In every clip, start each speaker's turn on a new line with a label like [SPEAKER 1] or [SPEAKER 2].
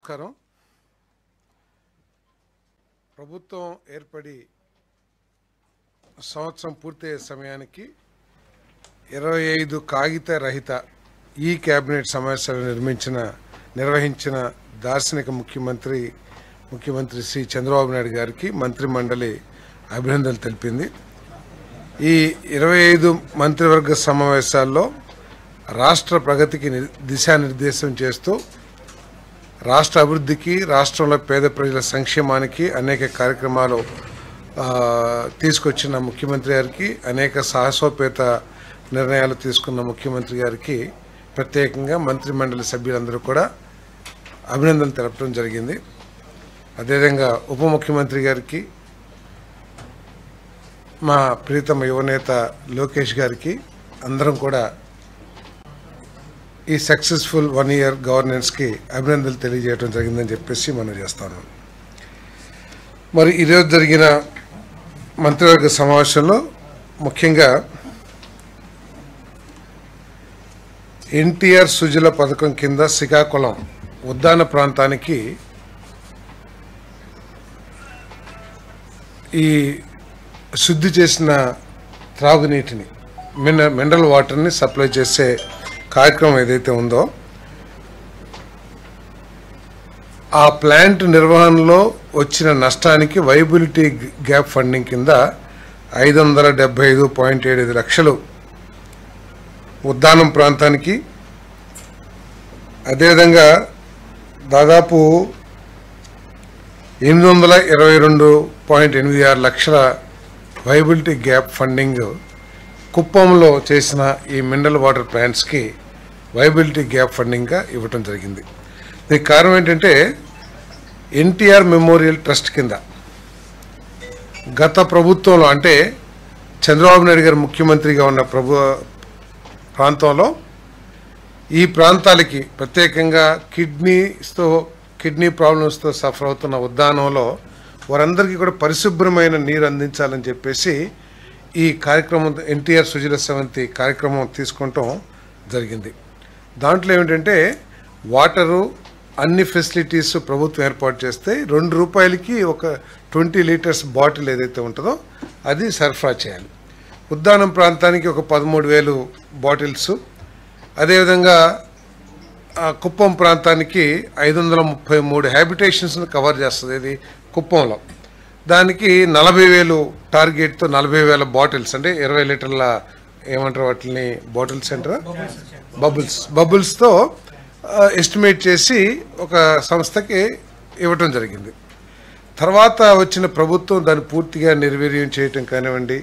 [SPEAKER 1] నమస్కారం. ప్రభుత్వం ఏర్పడి సంవత్సరం పూర్తయ్యే సమయానికి 25 కాగిత రహిత ఈ కేబినెట్ సమావేశాలు నిర్వహించిన దార్శనిక ముఖ్యమంత్రి శ్రీ చంద్రబాబు నాయుడు గారికి మంత్రి మండలి అభినందనలు తెలిపింది. ఈ 25 మంత్రివర్గ సమావేశాల్లో రాష్ట్ర ప్రగతికి దిశానిర్దేశం చేస్తూ రాష్ట్ర అభివృద్ధికి, రాష్ట్రంలో పేద ప్రజల సంక్షేమానికి అనేక కార్యక్రమాలు తీసుకొచ్చిన ముఖ్యమంత్రి గారికి, అనేక సాహసోపేత నిర్ణయాలు తీసుకున్న ముఖ్యమంత్రి గారికి ప్రత్యేకంగా మంత్రి మండలి సభ్యులందరూ కూడా అభినందనలు తెలపడం జరిగింది. అదేవిధంగా ఉప ముఖ్యమంత్రి గారికి, మా ప్రీతమ యువనేత లోకేష్ గారికి అందరం కూడా ఈ సక్సెస్ఫుల్ 1 year గవర్నెన్స్కి అభినందనలు తెలియజేయడం జరిగిందని చెప్పేసి మనం చేస్తాను. మరి ఈరోజు జరిగిన మంత్రివర్గ సమావేశంలో ముఖ్యంగా ఎన్టీఆర్ సుజల పథకం కింద శ్రీకాకుళం ఉద్దాన ప్రాంతానికి ఈ శుద్ధి చేసిన త్రాగునీటిని మినరల్ వాటర్ని సప్లై చేసే కార్యక్రమం ఏదైతే ఉందో ఆ ప్లాంట్ నిర్వహణలో వచ్చిన నష్టానికి వైబిలిటీ గ్యాప్ ఫండింగ్ కింద 575.75 లక్షలు ఉద్దానం ప్రాంతానికి, అదేవిధంగా దాదాపు 822.86 లక్షల వైబిలిటీ గ్యాప్ ఫండింగ్ కుప్పంలో చేసిన ఈ మినరల్ వాటర్ ప్లాంట్స్కి వైబిలిటీ గ్యాప్ ఫండింగ్గా ఇవ్వటం జరిగింది. దీనికి కారణం ఏంటంటే ఎన్టీఆర్ మెమోరియల్ ట్రస్ట్ కింద గత ప్రభుత్వంలో, అంటే చంద్రబాబు నాయుడు గారు ముఖ్యమంత్రిగా ఉన్న ప్రాంతంలో ఈ ప్రాంతాలకి ప్రత్యేకంగా కిడ్నీ ప్రాబ్లమ్స్తో సఫర్ అవుతున్న ఉద్దానంలో వారందరికీ కూడా పరిశుభ్రమైన నీరు అందించాలని చెప్పేసి ఈ కార్యక్రమం ఎన్టీఆర్ సుజల సెవంతి కార్యక్రమం తీసుకుంటాం జరిగింది. దాంట్లో ఏమిటంటే వాటరు అన్ని ఫెసిలిటీస్ ప్రభుత్వం ఏర్పాటు చేస్తే ₹2కి ఒక 20 లీటర్స్ బాటిల్ ఏదైతే ఉంటుందో అది సరఫరా చేయాలి. ఉద్దానం ప్రాంతానికి ఒక 13,000 బాటిల్స్, అదేవిధంగా కుప్పం ప్రాంతానికి 533 హ్యాబిటేషన్స్ని కవర్ చేస్తుంది ఇది కుప్పంలో. దానికి 40,000 టార్గెట్తో 40,000 బాటిల్స్, అంటే 20 లీటర్ల ఏమంటారు వాటిని, బాటిల్స్ అంటారా, బబుల్స్తో ఎస్టిమేట్ చేసి ఒక సంస్థకి ఇవ్వటం జరిగింది. తర్వాత వచ్చిన ప్రభుత్వం దాన్ని పూర్తిగా నిర్వీర్యం చేయటం కానివ్వండి,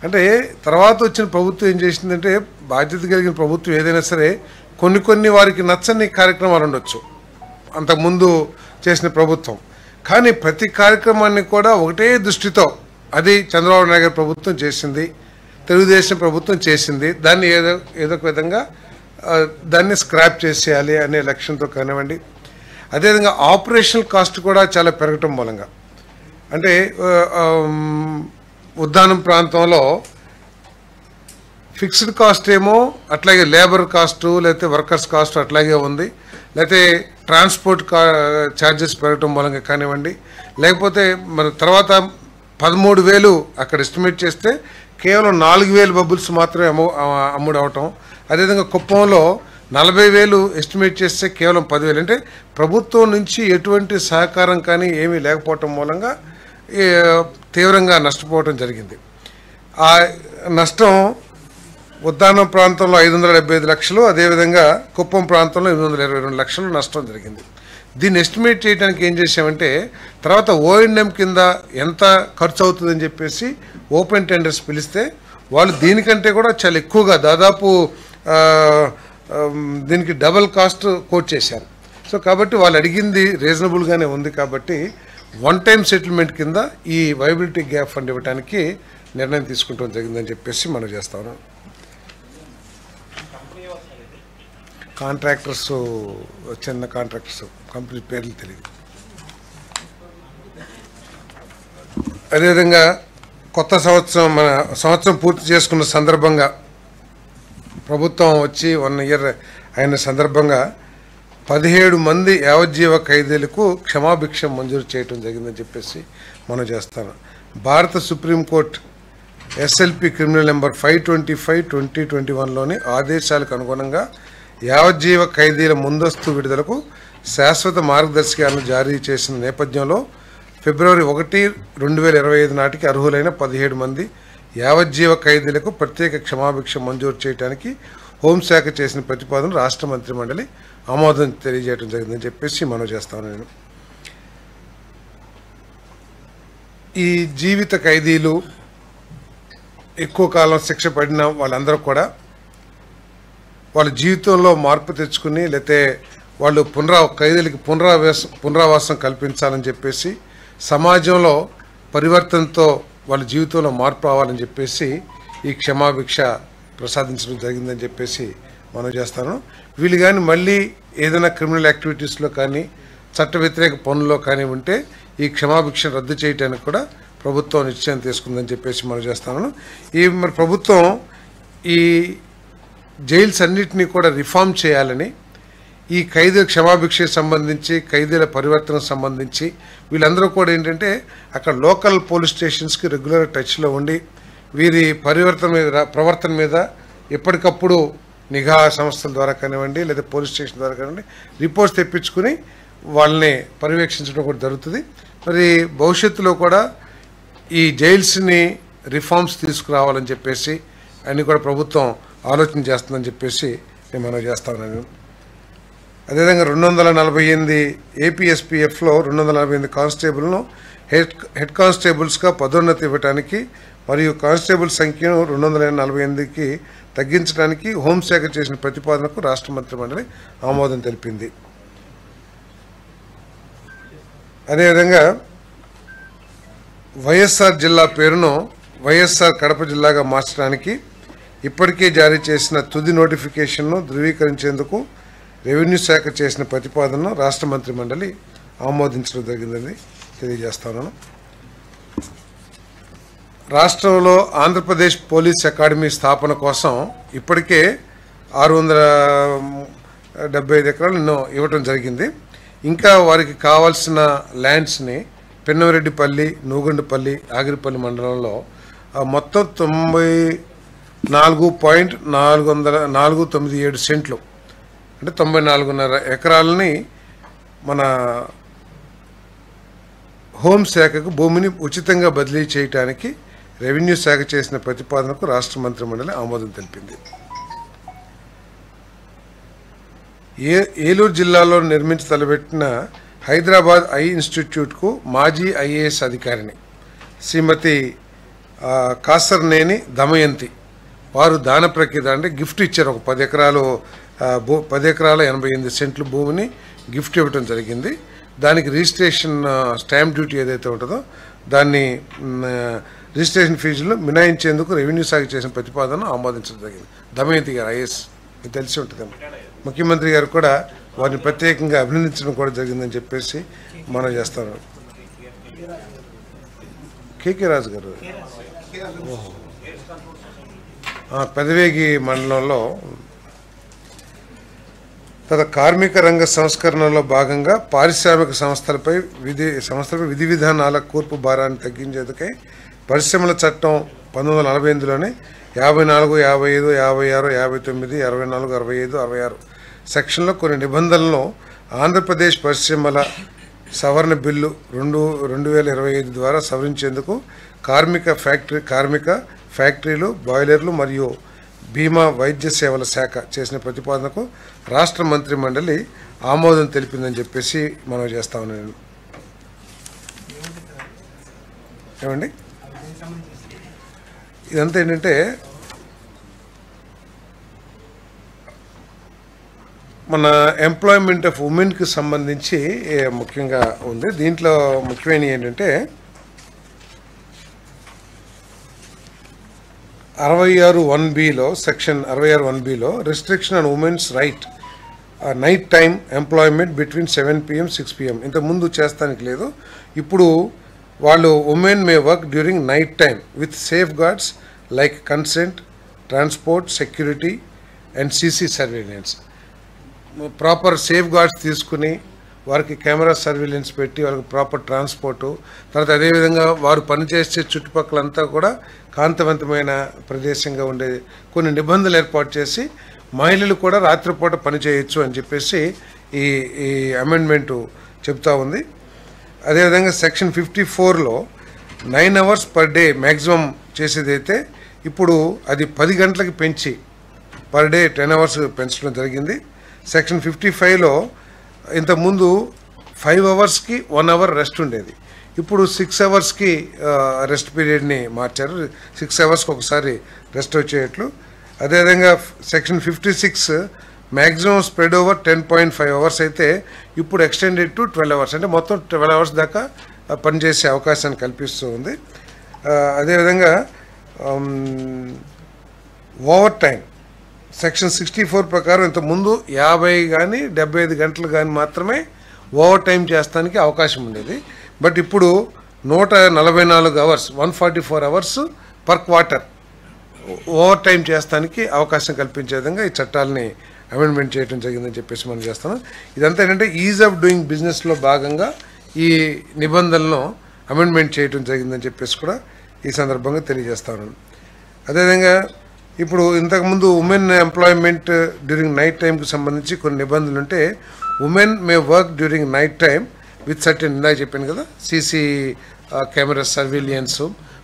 [SPEAKER 1] అంటే తర్వాత వచ్చిన ప్రభుత్వం ఏం చేసిందంటే, బాధ్యత కలిగిన ప్రభుత్వం ఏదైనా సరే కొన్ని వారికి నచ్చని కార్యక్రమాలు ఉండొచ్చు అంతకుముందు చేసిన ప్రభుత్వం, కానీ ప్రతి కార్యక్రమాన్ని కూడా ఒకటే దృష్టితో, అది చంద్రబాబు నాయుడు గారి ప్రభుత్వం చేసింది, తెలుగుదేశం ప్రభుత్వం చేసింది, దాన్ని ఏదో ఒక విధంగా దాన్ని స్క్రాప్ చేసేయాలి అనే లక్ష్యంతో కానివ్వండి. అదేవిధంగా ఆపరేషనల్ కాస్ట్ కూడా చాలా పెరగటం మూలంగా, అంటే ఉద్దానం ప్రాంతంలో ఫిక్స్డ్ కాస్ట్ ఏమో అట్లాగే లేబర్ కాస్టు లేకపోతే వర్కర్స్ కాస్ట్ అట్లాగే ఉంది, లేకపోతే ట్రాన్స్పోర్ట్ ఛార్జెస్ పెరగటం మూలంగా కానివ్వండి, లేకపోతే మన తర్వాత 13,000 అక్కడ ఎస్టిమేట్ చేస్తే కేవలం 4,000 బబుల్స్ మాత్రమే అమ్ముడవటం. అదేవిధంగా కుప్పంలో 40,000 ఎస్టిమేట్ చేస్తే కేవలం 10,000, అంటే ప్రభుత్వం నుంచి ఎటువంటి సహకారం కానీ ఏమీ లేకపోవటం మూలంగా తీవ్రంగా నష్టపోవటం జరిగింది. ఆ నష్టం ఉద్దానం ప్రాంతంలో 575 లక్షలు, అదేవిధంగా కుప్పం ప్రాంతంలో 822 లక్షలు నష్టం జరిగింది. దీన్ని ఎస్టిమేట్ చేయడానికి ఏం చేసామంటే, తర్వాత O&M కింద ఎంత ఖర్చు అవుతుందని చెప్పేసి ఓపెన్ టెండర్స్ పిలిస్తే వాళ్ళు దీనికంటే కూడా చాలా ఎక్కువగా, దాదాపు దీనికి డబల్ కాస్ట్ కోట్ చేశారు. సో కాబట్టి వాళ్ళు అడిగింది రీజనబుల్గానే ఉంది, కాబట్టి 1 time సెటిల్మెంట్ కింద ఈ వైబిలిటీ గ్యాప్ ఫండ్ ఇవ్వడానికి నిర్ణయం తీసుకుంటాం జరిగిందని చెప్పేసి మనం చేస్తాను. కాంట్రాక్టర్స్, చిన్న కాంట్రాక్టర్స్, కంపెనీ పేర్లు తెలియదు. అదేవిధంగా కొత్త సంవత్సరం పూర్తి చేసుకున్న సందర్భంగా ప్రభుత్వం వచ్చి 1 year అయిన సందర్భంగా 17 మంది యావజ్జీవ ఖైదీలకు క్షమాభిక్ష మంజూరు చేయడం జరిగిందని చెప్పేసి మనం చేస్తాను. భారత సుప్రీంకోర్టు ఎస్ఎల్పి క్రిమినల్ నెంబర్ 525/2021లోని ఆదేశాలకు అనుగుణంగా యావజ్జీవ ఖైదీల ముందస్తు విడుదలకు శాశ్వత మార్గదర్శకాలను జారీ చేసిన నేపథ్యంలో ఫిబ్రవరి 1, 2025 నాటికి అర్హులైన 17 మంది యావజ్జీవ ఖైదీలకు ప్రత్యేక క్షమాభిక్ష మంజూరు చేయడానికి హోంశాఖ చేసిన ప్రతిపాదన రాష్ట్ర మంత్రిమండలి ఆమోదం తెలియజేయడం జరిగిందని చెప్పేసి మనం చేస్తాను. నేను ఈ జీవిత ఖైదీలు ఎక్కువ కాలం శిక్ష పడిన వాళ్ళందరూ కూడా వాళ్ళ జీవితంలో మార్పు తెచ్చుకుని లేతే వాళ్ళు ఖైదీలకి పునరావాసం కల్పించాలని చెప్పేసి సమాజంలో పరివర్తనతో వాళ్ళ జీవితంలో మార్పు రావాలని చెప్పేసి ఈ క్షమాభిక్ష ప్రసాదించడం జరిగిందని చెప్పేసి మనం చేస్తాను. వీళ్ళు కానీ మళ్ళీ ఏదైనా క్రిమినల్ యాక్టివిటీస్లో కానీ చట్ట వ్యతిరేక పనుల్లో కానీ ఉంటే ఈ క్షమాభిక్ష రద్దు చేయడానికి కూడా ప్రభుత్వం నిశ్చయం తీసుకుందని చెప్పేసి మనం చేస్తాను. మరి ప్రభుత్వం ఈ జైల్స్ అన్నిటినీ కూడా రిఫార్మ్ చేయాలని ఈ ఖైదీల క్షమాభిక్షకు సంబంధించి ఖైదీల పరివర్తనకు సంబంధించి వీళ్ళందరూ కూడా ఏంటంటే అక్కడ లోకల్ పోలీస్ స్టేషన్స్కి రెగ్యులర్ టచ్లో ఉండి వీరి ప్రవర్తన మీద ఎప్పటికప్పుడు నిఘా సంస్థల ద్వారా కానివ్వండి లేదా పోలీస్ స్టేషన్ ద్వారా కానివ్వండి రిపోర్ట్స్ తెప్పించుకుని వాళ్ళని పర్యవేక్షించడం కూడా జరుగుతుంది. మరి భవిష్యత్తులో కూడా ఈ జైల్స్ని రిఫార్మ్స్ తీసుకురావాలని చెప్పేసి అన్నీ కూడా ప్రభుత్వం ఆలోచన చేస్తుందని చెప్పేసి నేను మనం చేస్తా ఉన్నాను. అదేవిధంగా 248 ఏపీఎస్పీఎఫ్లో 248 కానిస్టేబుల్ను హెడ్ కానిస్టేబుల్స్గా పదోన్నతి ఇవ్వడానికి మరియు కానిస్టేబుల్ సంఖ్యను 248కి తగ్గించడానికి హోంశాఖ చేసిన ప్రతిపాదనకు రాష్ట్ర మంత్రిమండలి ఆమోదం తెలిపింది. అదేవిధంగా వైఎస్ఆర్ జిల్లా పేరును వైఎస్ఆర్ కడప జిల్లాగా మార్చడానికి ఇప్పటికే జారీ చేసిన తుది నోటిఫికేషన్ను ధృవీకరించేందుకు రెవెన్యూ శాఖ చేసిన ప్రతిపాదనను రాష్ట్ర మంత్రిమండలి ఆమోదించడం జరిగిందని తెలియజేస్తాను. రాష్ట్రంలో ఆంధ్రప్రదేశ్ పోలీస్ అకాడమీ స్థాపన కోసం ఇప్పటికే 675 ఎకరాలు ఇవ్వటం జరిగింది. ఇంకా వారికి కావాల్సిన ల్యాండ్స్ని పెన్నవరెడ్డిపల్లి, నూగండపల్లి, ఆగిరిపల్లి మండలంలో మొత్తం 94.497 సెంట్లు అంటే 94.5 ఎకరాలని మన హోంశాఖకు భూమిని ఉచితంగా బదిలీ చేయడానికి రెవెన్యూ శాఖ చేసిన ప్రతిపాదనకు రాష్ట్ర మంత్రిమండలి ఆమోదం తెలిపింది. ఏలూరు జిల్లాలో నిర్మించి తలపెట్టిన హైదరాబాద్ ఐ ఇన్స్టిట్యూట్కు మాజీ ఐఏఎస్ అధికారిని శ్రీమతి కాసర్నేని దమయంతి వారు దాన ప్రక్రియ అంటే గిఫ్ట్ ఇచ్చారు. ఒక 10 ఎకరాల 88 సెంట్లు భూమిని గిఫ్ట్ ఇవ్వడం జరిగింది. దానికి రిజిస్ట్రేషన్ స్టాంప్ డ్యూటీ ఏదైతే ఉంటుందో దాన్ని రిజిస్ట్రేషన్ ఫీజులు మినహాయించేందుకు రెవెన్యూ శాఖ చేసిన ప్రతిపాదన ఆమోదించడం జరిగింది. దమయంతి గారు ఐఏఎస్ మీకు తెలిసి ఉంటుంది. ముఖ్యమంత్రి గారు కూడా వారిని ప్రత్యేకంగా అభినందించడం కూడా జరిగిందని చెప్పేసి మనం చేస్తాను. కేకే రాజు గారు పెదవేగి మండలంలో కార్మిక రంగ సంస్కరణలో భాగంగా పారిశ్రామిక సంస్థలపై విధి విధానాల కూర్పు భారాన్ని తగ్గించేందుకై పరిశ్రమల చట్టం 1948లోని 54, 55, 56, 59, 64, 65, 66 సెక్షన్లో కొన్ని నిబంధనలను ఆంధ్రప్రదేశ్ పరిశ్రమల సవరణ బిల్లు 2025 ద్వారా సవరించేందుకు కార్మిక ఫ్యాక్టరీలు, బాయిలర్లు మరియు బీమా వైద్య సేవల శాఖ చేసిన ప్రతిపాదనకు రాష్ట్ర మంత్రి మండలి ఆమోదం తెలిపిందని చెప్పేసి మనం చేస్తా ఉన్నాను. ఏమండి ఇదంతా ఏంటంటే మన ఎంప్లాయ్మెంట్ ఆఫ్ ఉమెన్కి సంబంధించి ముఖ్యంగా ఉంది. దీంట్లో ముఖ్యమైన ఏంటంటే 66(1)(b)లో సెక్షన్ 66(1)(b)లో restriction on women's right night time employment between 7 PM 6 PM ఇంతకుముందు చేస్తానికి లేదు. ఇప్పుడు వాళ్ళు women may work during night time with safeguards like consent, transport, security and CC surveillance. Proper safeguards తీసుకుని వారికి కెమెరా సర్వీలెన్స్ పెట్టి వాళ్ళకి proper transport, తర్వాత అదేవిధంగా వారు పనిచేసే చుట్టుపక్కలంతా కూడా కాంతివంతమైన ప్రదేశంగా ఉండే కొన్ని నిబంధనలు ఏర్పాటు చేసి మహిళలు కూడా రాత్రిపూట పనిచేయచ్చు అని చెప్పేసి ఈ ఈ అమెండ్మెంటు చెప్తా ఉంది. అదేవిధంగా సెక్షన్ 54లో 9 hours పర్ డే మ్యాక్సిమం చేసేదైతే ఇప్పుడు అది 10 గంటలకి పెంచి పర్ డే 10 hours పెంచడం జరిగింది. సెక్షన్ 55లో ఇంతకుముందు 5 hours-కి 1 hour రెస్ట్ ఉండేది, ఇప్పుడు 6 hours-కి రెస్ట్ పీరియడ్ని మార్చారు, 6 hours-కి ఒకసారి రెస్ట్ వచ్చేట్లు. అదేవిధంగా section 56 maximum spread over 10.5 hours అయితే ఇప్పుడు ఎక్స్టెండెడ్ టు 12 hours, అంటే మొత్తం 12 hours దాకా పనిచేసే అవకాశాన్ని కల్పిస్తూ ఉంది. అదేవిధంగా ఓవర్ టైం సెక్షన్ 64 ప్రకారం ఇంతకుముందు 50 కానీ 75 గంటలు కానీ మాత్రమే ఓవర్ టైం చేస్తానికి అవకాశం ఉండేది. బట్ ఇప్పుడు 144 hours 144 hours per quarter over time చేస్తానికి అవకాశం కల్పించే విధంగా ఈ చట్టాలని అమెండ్మెంట్ చేయడం జరిగిందని చెప్పేసి మనం చేస్తాం. ఇదంతా ఏంటంటే ఈజ్ ఆఫ్ డూయింగ్ బిజినెస్లో భాగంగా ఈ నిబంధనలను అమెండ్మెంట్ చేయడం జరిగిందని చెప్పేసి కూడా ఈ సందర్భంగా తెలియజేస్తాను. అదేవిధంగా ఇప్పుడు ఇంతకుముందు ఉమెన్ ఎంప్లాయ్మెంట్ డ్యూరింగ్ నైట్ టైంకి సంబంధించి కొన్ని నిబంధనలు ఉంటే women may work during night time with certain, ఇందాక చెప్పాను కదా, CC camera surveillance,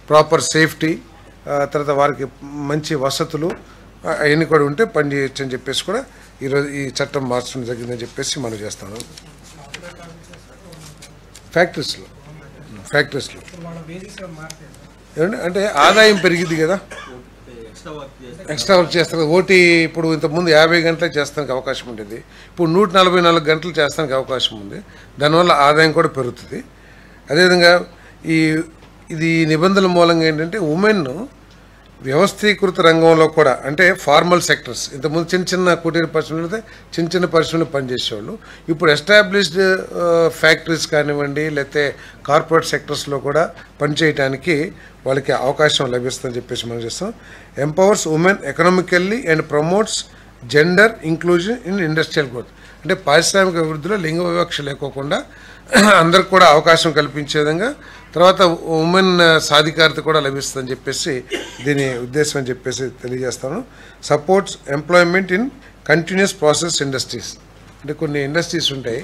[SPEAKER 1] proper safety, తర్వాత వారికి మంచి వసతులు అవన్నీ కూడా ఉంటే పని చేయొచ్చు అని చెప్పేసి కూడా ఈరోజు ఈ చట్టం మార్చడం జరిగిందని చెప్పేసి మనం చేస్తాను. ఫ్యాక్టరీస్లో ఏమంటే అంటే ఆదాయం పెరిగింది కదా, ఎక్స్ట్రా వర్క్ చేస్తారు. ఓటీ ఇప్పుడు ఇంతకుముందు 50 గంటలు చేస్తానికి అవకాశం ఉండేది, ఇప్పుడు 144 గంటలు చేస్తానికి అవకాశం ఉంది, దానివల్ల ఆదాయం కూడా పెరుగుతుంది. అదేవిధంగా ఇది నిబంధనల మూలంగా ఏంటంటే ఉమెన్ వ్యవస్థీకృత రంగంలో కూడా, అంటే ఫార్మల్ సెక్టర్స్, ఇంతకుముందు చిన్న కుటీర పరిశ్రమలు అయితే చిన్న పరిశ్రమలు పనిచేసేవాళ్ళు, ఇప్పుడు ఎస్టాబ్లిష్డ్ ఫ్యాక్టరీస్ కానివ్వండి లేకపోతే కార్పొరేట్ సెక్టర్స్లో కూడా పనిచేయడానికి వాళ్ళకి అవకాశం లభిస్తుందని చెప్పేసి మనం చేస్తాం. Empowers women economically and promotes gender inclusion in industrial growth, అంటే పారిశ్రామిక అభివృద్ధిలో లింగ వివక్ష లేకోకుండా అందరికి కూడా అవకాశం కల్పించే విధంగా, తర్వాత ఉమెన్ సాధికారత కూడా లభిస్తుందని చెప్పేసి దీని ఉద్దేశం అని చెప్పేసి తెలియజేస్తాను. Supports employment in continuous process industries, అంటే కొన్ని ఇండస్ట్రీస్ ఉంటాయి,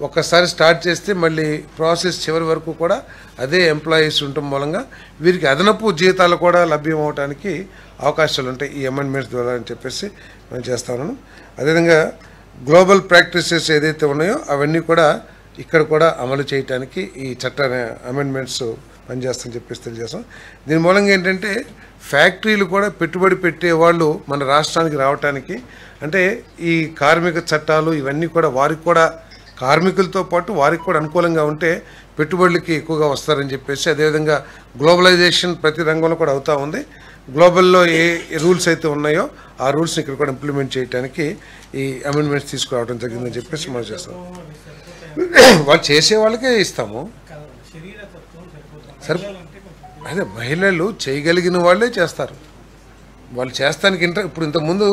[SPEAKER 1] ఒక్కసారి స్టార్ట్ చేస్తే మళ్ళీ ప్రాసెస్ చివరి వరకు కూడా అదే ఎంప్లాయీస్ ఉండటం మూలంగా వీరికి అదనపు జీతాలు కూడా లభ్యం అవడానికి అవకాశాలు ఉంటాయి ఈ అమెండ్మెంట్స్ ద్వారా అని చెప్పేసి నేను చేస్తాను. అదేవిధంగా గ్లోబల్ ప్రాక్టీసెస్ ఏదైతే ఉన్నాయో అవన్నీ కూడా ఇక్కడ కూడా అమలు చేయడానికి ఈ చట్ట అమెండ్మెంట్స్ పనిచేస్తామని చెప్పేసి తెలియజేస్తాం. దీని మూలంగా ఏంటంటే ఫ్యాక్టరీలు కూడా పెట్టుబడి పెట్టేవాళ్ళు మన రాష్ట్రానికి రావడానికి, అంటే ఈ కార్మిక చట్టాలు ఇవన్నీ కూడా వారికి కూడా కార్మికులతో పాటు వారికి కూడా అనుకూలంగా ఉంటే పెట్టుబడులకి ఎక్కువగా వస్తారని చెప్పేసి, అదేవిధంగా గ్లోబలైజేషన్ ప్రతి రంగంలో కూడా అవుతూ ఉంది, గ్లోబల్లో ఏ రూల్స్ అయితే ఉన్నాయో ఆ రూల్స్ని ఇక్కడ కూడా ఇంప్లిమెంట్ చేయడానికి ఈ అమెండ్మెంట్స్ తీసుకురావడం జరిగిందని చెప్పేసి మనం చేస్తాం. వాళ్ళు చేసే వాళ్ళకే ఇస్తాము, సరే అదే మహిళలు చేయగలిగిన వాళ్ళే చేస్తారు, వాళ్ళు చేస్తానికి ఇప్పుడు ఇంతకుముందు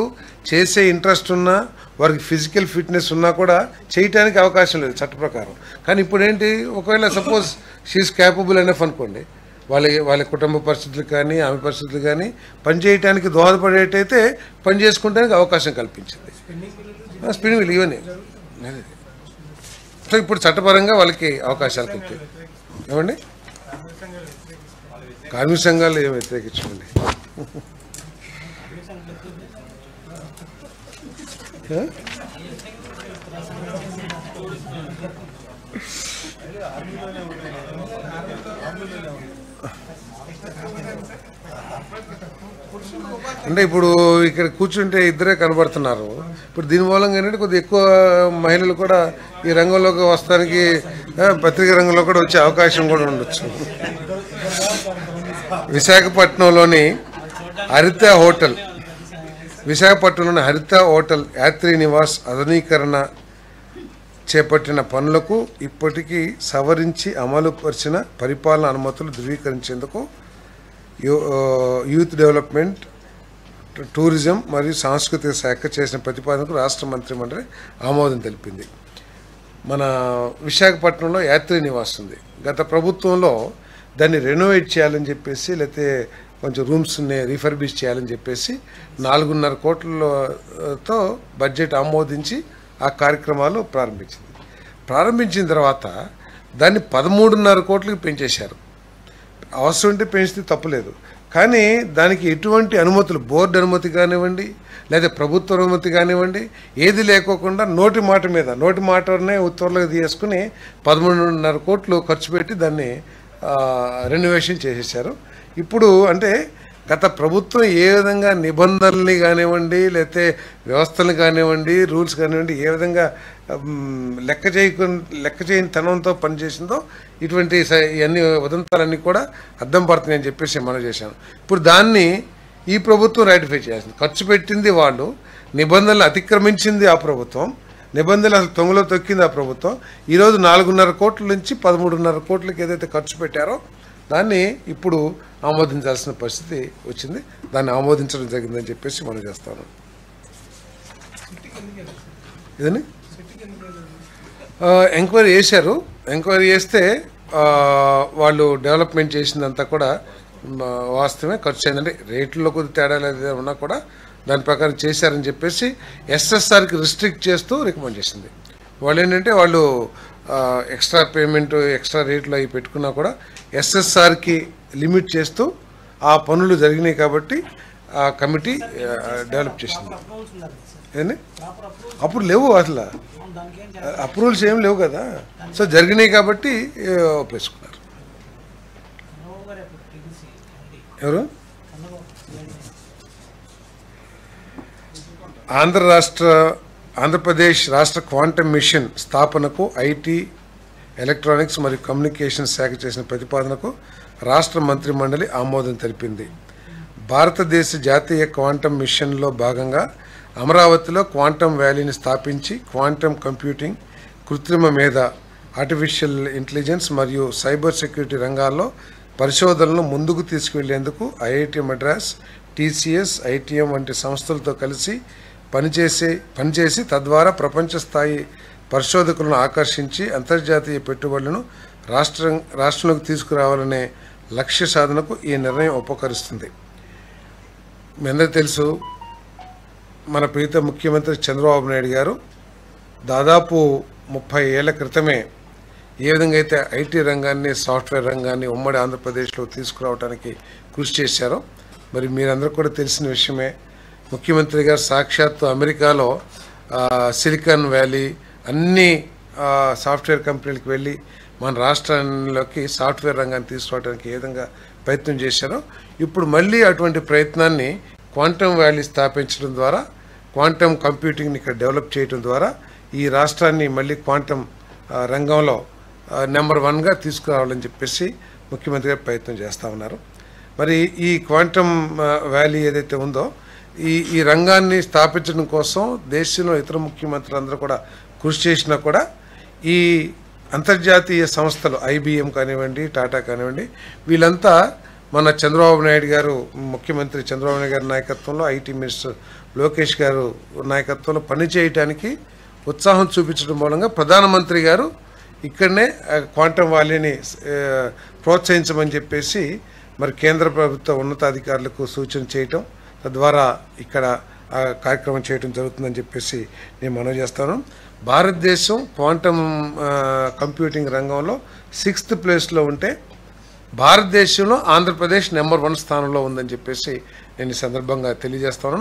[SPEAKER 1] చేసే ఇంట్రెస్ట్ ఉన్నా వారికి ఫిజికల్ ఫిట్నెస్ ఉన్నా కూడా చేయటానికి అవకాశం లేదు చట్ట ప్రకారం. కానీ ఇప్పుడు ఏంటి, ఒకవేళ సపోజ్ షీఈస్ క్యాపబుల్ ఎనఫ్ అనుకోండి, వాళ్ళ కుటుంబ పరిస్థితులు కానీ ఆమె పరిస్థితులు కానీ పని చేయడానికి దోహదపడేటైతే పని చేసుకుంటానికి అవకాశం కల్పించింది. స్పిన్నింగ్ వీల్ ఇవన్నీ సో ఇప్పుడు చట్టపరంగా వాళ్ళకి అవకాశాలు కల్పి ఏమండి, కార్మిక సంఘాలు ఏమి వ్యతిరేకించండి. అంటే ఇప్పుడు ఇక్కడ కూర్చుంటే ఇద్దరే కనబడుతున్నారు, ఇప్పుడు దీని మూలంగా ఏంటంటే కొద్దిగా ఎక్కువ మహిళలు కూడా ఈ రంగంలోకి వస్తానికి పత్రికా రంగంలో కూడా వచ్చే అవకాశం కూడా ఉండొచ్చు. విశాఖపట్నంలోని హరిత హోటల్ యాత్రి నివాస్ ఆధునీకరణ చేపట్టిన పనులకు ఇప్పటికీ సవరించి అమలుపరిచిన పరిపాలన అనుమతులు ధృవీకరించేందుకు యూత్ డెవలప్మెంట్ టూరిజం మరియు సాంస్కృతిక శాఖ చేసిన ప్రతిపాదనకు రాష్ట్ర మంత్రిమండలి ఆమోదం తెలిపింది. మన విశాఖపట్నంలో యాత్రి నివాస్ ఉంది. గత ప్రభుత్వంలో దాన్ని రెనోవేట్ చేయాలని చెప్పేసి, లేకపోతే కొంచెం రూమ్స్ని రీఫర్బిష్ చేయాలని చెప్పేసి 4.5 కోట్లతో బడ్జెట్ ఆమోదించి ఆ కార్యక్రమాలు ప్రారంభించిన తర్వాత దాన్ని 13.5 కోట్లకి పెంచేశారు. అవసరం ఉంటే పెంచితే తప్పులేదు, కానీ దానికి ఎటువంటి అనుమతులు, బోర్డు అనుమతి కానివ్వండి లేదా ప్రభుత్వ అనుమతి కానివ్వండి, ఏది లేకోకుండా నోటి మాటనే ఉత్తర్వులకు తీసుకుని 13.5 కోట్లు ఖర్చు పెట్టి దాన్ని రెనోవేషన్ చేసేసారు. ఇప్పుడు అంటే గత ప్రభుత్వం ఏ విధంగా నిబంధనల్ని కానివ్వండి, లేకపోతే వ్యవస్థలు కానివ్వండి, రూల్స్ కానివ్వండి, ఏ విధంగా లెక్క చేయని తనంతో పనిచేసిందో ఇటువంటి ఇవన్నీ ఉదంతాలన్నీ కూడా అద్దం పడుతున్నాయని చెప్పేసి మనం చేశాను. ఇప్పుడు దాన్ని ఈ ప్రభుత్వం రైటిఫై చేయాల్సింది. ఖర్చు పెట్టింది వాళ్ళు, నిబంధనలు అతిక్రమించింది ఆ ప్రభుత్వం, నిబంధనలు అసలు తొంగలో తొక్కింది ఆ ప్రభుత్వం. ఈరోజు 4.5 కోట్ల నుంచి 13.5 కోట్లకి ఏదైతే ఖర్చు పెట్టారో దాన్ని ఇప్పుడు ఆమోదించాల్సిన పరిస్థితి వచ్చింది. దాన్ని ఆమోదించడం జరిగిందని చెప్పేసి మనం చేస్తాను. ఇదని ఎంక్వైరీ చేశారు. ఎంక్వైరీ చేస్తే వాళ్ళు డెవలప్మెంట్ చేసిందంతా కూడా వాస్తవమే, ఖర్చు అయిందంటే రేట్లలో కొద్ది తేడా లేదా ఉన్నా కూడా దాని ప్రకారం చేశారని చెప్పేసి ఎస్ఎస్ఆర్కి రిస్ట్రిక్ట్ చేస్తూ రికమెండ్ చేసింది. వాళ్ళు ఏంటంటే వాళ్ళు ఎక్స్ట్రా పేమెంట్, ఎక్స్ట్రా రేట్లు అవి పెట్టుకున్నా కూడా ఎస్ఎస్ఆర్కి లిమిట్ చేస్తూ ఆ పనులు జరిగినాయి కాబట్టి ఆ కమిటీ డెవలప్ చేసింది. ఏంటి అప్పుడు లేవు, అసలు అప్రూవల్స్ ఏం లేవు కదా. సో జరిగినాయి కాబట్టి ఒప్పేసుకున్నారు. ఎవరు? ఆంధ్రప్రదేశ్ రాష్ట్ర క్వాంటమ్ మిషన్ స్థాపనకు ఐటీ, ఎలక్ట్రానిక్స్ మరియు కమ్యూనికేషన్ శాఖ చేసిన ప్రతిపాదనకు రాష్ట్ర మంత్రిమండలి ఆమోదం తెలిపింది. భారతదేశ జాతీయ క్వాంటమ్ మిషన్లో భాగంగా అమరావతిలో క్వాంటమ్ వ్యాలీని స్థాపించి క్వాంటమ్ కంప్యూటింగ్, కృత్రిమ మేధ, ఆర్టిఫిషియల్ ఇంటెలిజెన్స్ మరియు సైబర్ సెక్యూరిటీ రంగాల్లో పరిశోధనలను ముందుకు తీసుకువెళ్లేందుకు ఐఐటి మద్రాస్, టీసీఎస్, ఐటీఎం వంటి సంస్థలతో కలిసి పనిచేసి తద్వారా ప్రపంచ స్థాయి పరిశోధకులను ఆకర్షించి అంతర్జాతీయ పెట్టుబడులను రాష్ట్రంలోకి తీసుకురావాలనే లక్ష్య సాధనకు ఈ నిర్ణయం ఉపకరిస్తుంది. మీ అందరికీ తెలుసు, మన ప్రీత ముఖ్యమంత్రి చంద్రబాబు నాయుడు గారు దాదాపు 30 ఏళ్ల క్రితమే ఏ విధంగా అయితే ఐటీ రంగాన్ని, సాఫ్ట్వేర్ రంగాన్ని ఉమ్మడి ఆంధ్రప్రదేశ్లో తీసుకురావడానికి కృషి చేశారో మరి మీరందరూ కూడా తెలిసిన విషయమే. ముఖ్యమంత్రి గారు సాక్షాత్తు అమెరికాలో సిలికాన్ వ్యాలీ అన్ని సాఫ్ట్వేర్ కంపెనీలకు వెళ్ళి మన రాష్ట్రంలోకి సాఫ్ట్వేర్ రంగాన్ని తీసుకురావడానికి ఏ విధంగా ప్రయత్నం చేశారో ఇప్పుడు మళ్ళీ అటువంటి ప్రయత్నాన్ని క్వాంటమ్ వ్యాలీ స్థాపించడం ద్వారా, క్వాంటమ్ కంప్యూటింగ్ని ఇక్కడ డెవలప్ చేయడం ద్వారా ఈ రాష్ట్రాన్ని మళ్ళీ క్వాంటమ్ రంగంలో నెంబర్ 1గా తీసుకురావాలని చెప్పేసి ముఖ్యమంత్రి గారు ప్రయత్నం చేస్తూ ఉన్నారు. మరి ఈ క్వాంటమ్ వ్యాలీ ఏదైతే ఉందో ఈ రంగాన్ని స్థాపించడం కోసం దేశంలో ఇతర ముఖ్యమంత్రులు అందరూ కూడా కృషి చేసినా కూడా ఈ అంతర్జాతీయ సంస్థలు ఐబిఎం కానివ్వండి, టాటా కానివ్వండి, వీళ్ళంతా మన చంద్రబాబు నాయుడు గారు, ముఖ్యమంత్రి చంద్రబాబు నాయుడు గారి నాయకత్వంలో, ఐటీ మినిస్టర్ లోకేష్ గారు నాయకత్వంలో పనిచేయటానికి ఉత్సాహం చూపించడం మూలంగా ప్రధానమంత్రి గారు ఇక్కడనే క్వాంటమ్ వ్యాలీని ప్రోత్సహించమని చెప్పేసి మరి కేంద్ర ప్రభుత్వ ఉన్నతాధికారులకు సూచన చేయటం, తద్వారా ఇక్కడ ఆ కార్యక్రమం చేయడం జరుగుతుందని చెప్పేసి నేను మనవి చేస్తాను. భారతదేశం క్వాంటమ్ కంప్యూటింగ్ రంగంలో 6th ప్లేస్లో ఉంటే భారతదేశంలో ఆంధ్రప్రదేశ్ నెంబర్ 1 స్థానంలో ఉందని చెప్పేసి నేను ఈ సందర్భంగా తెలియజేస్తాను.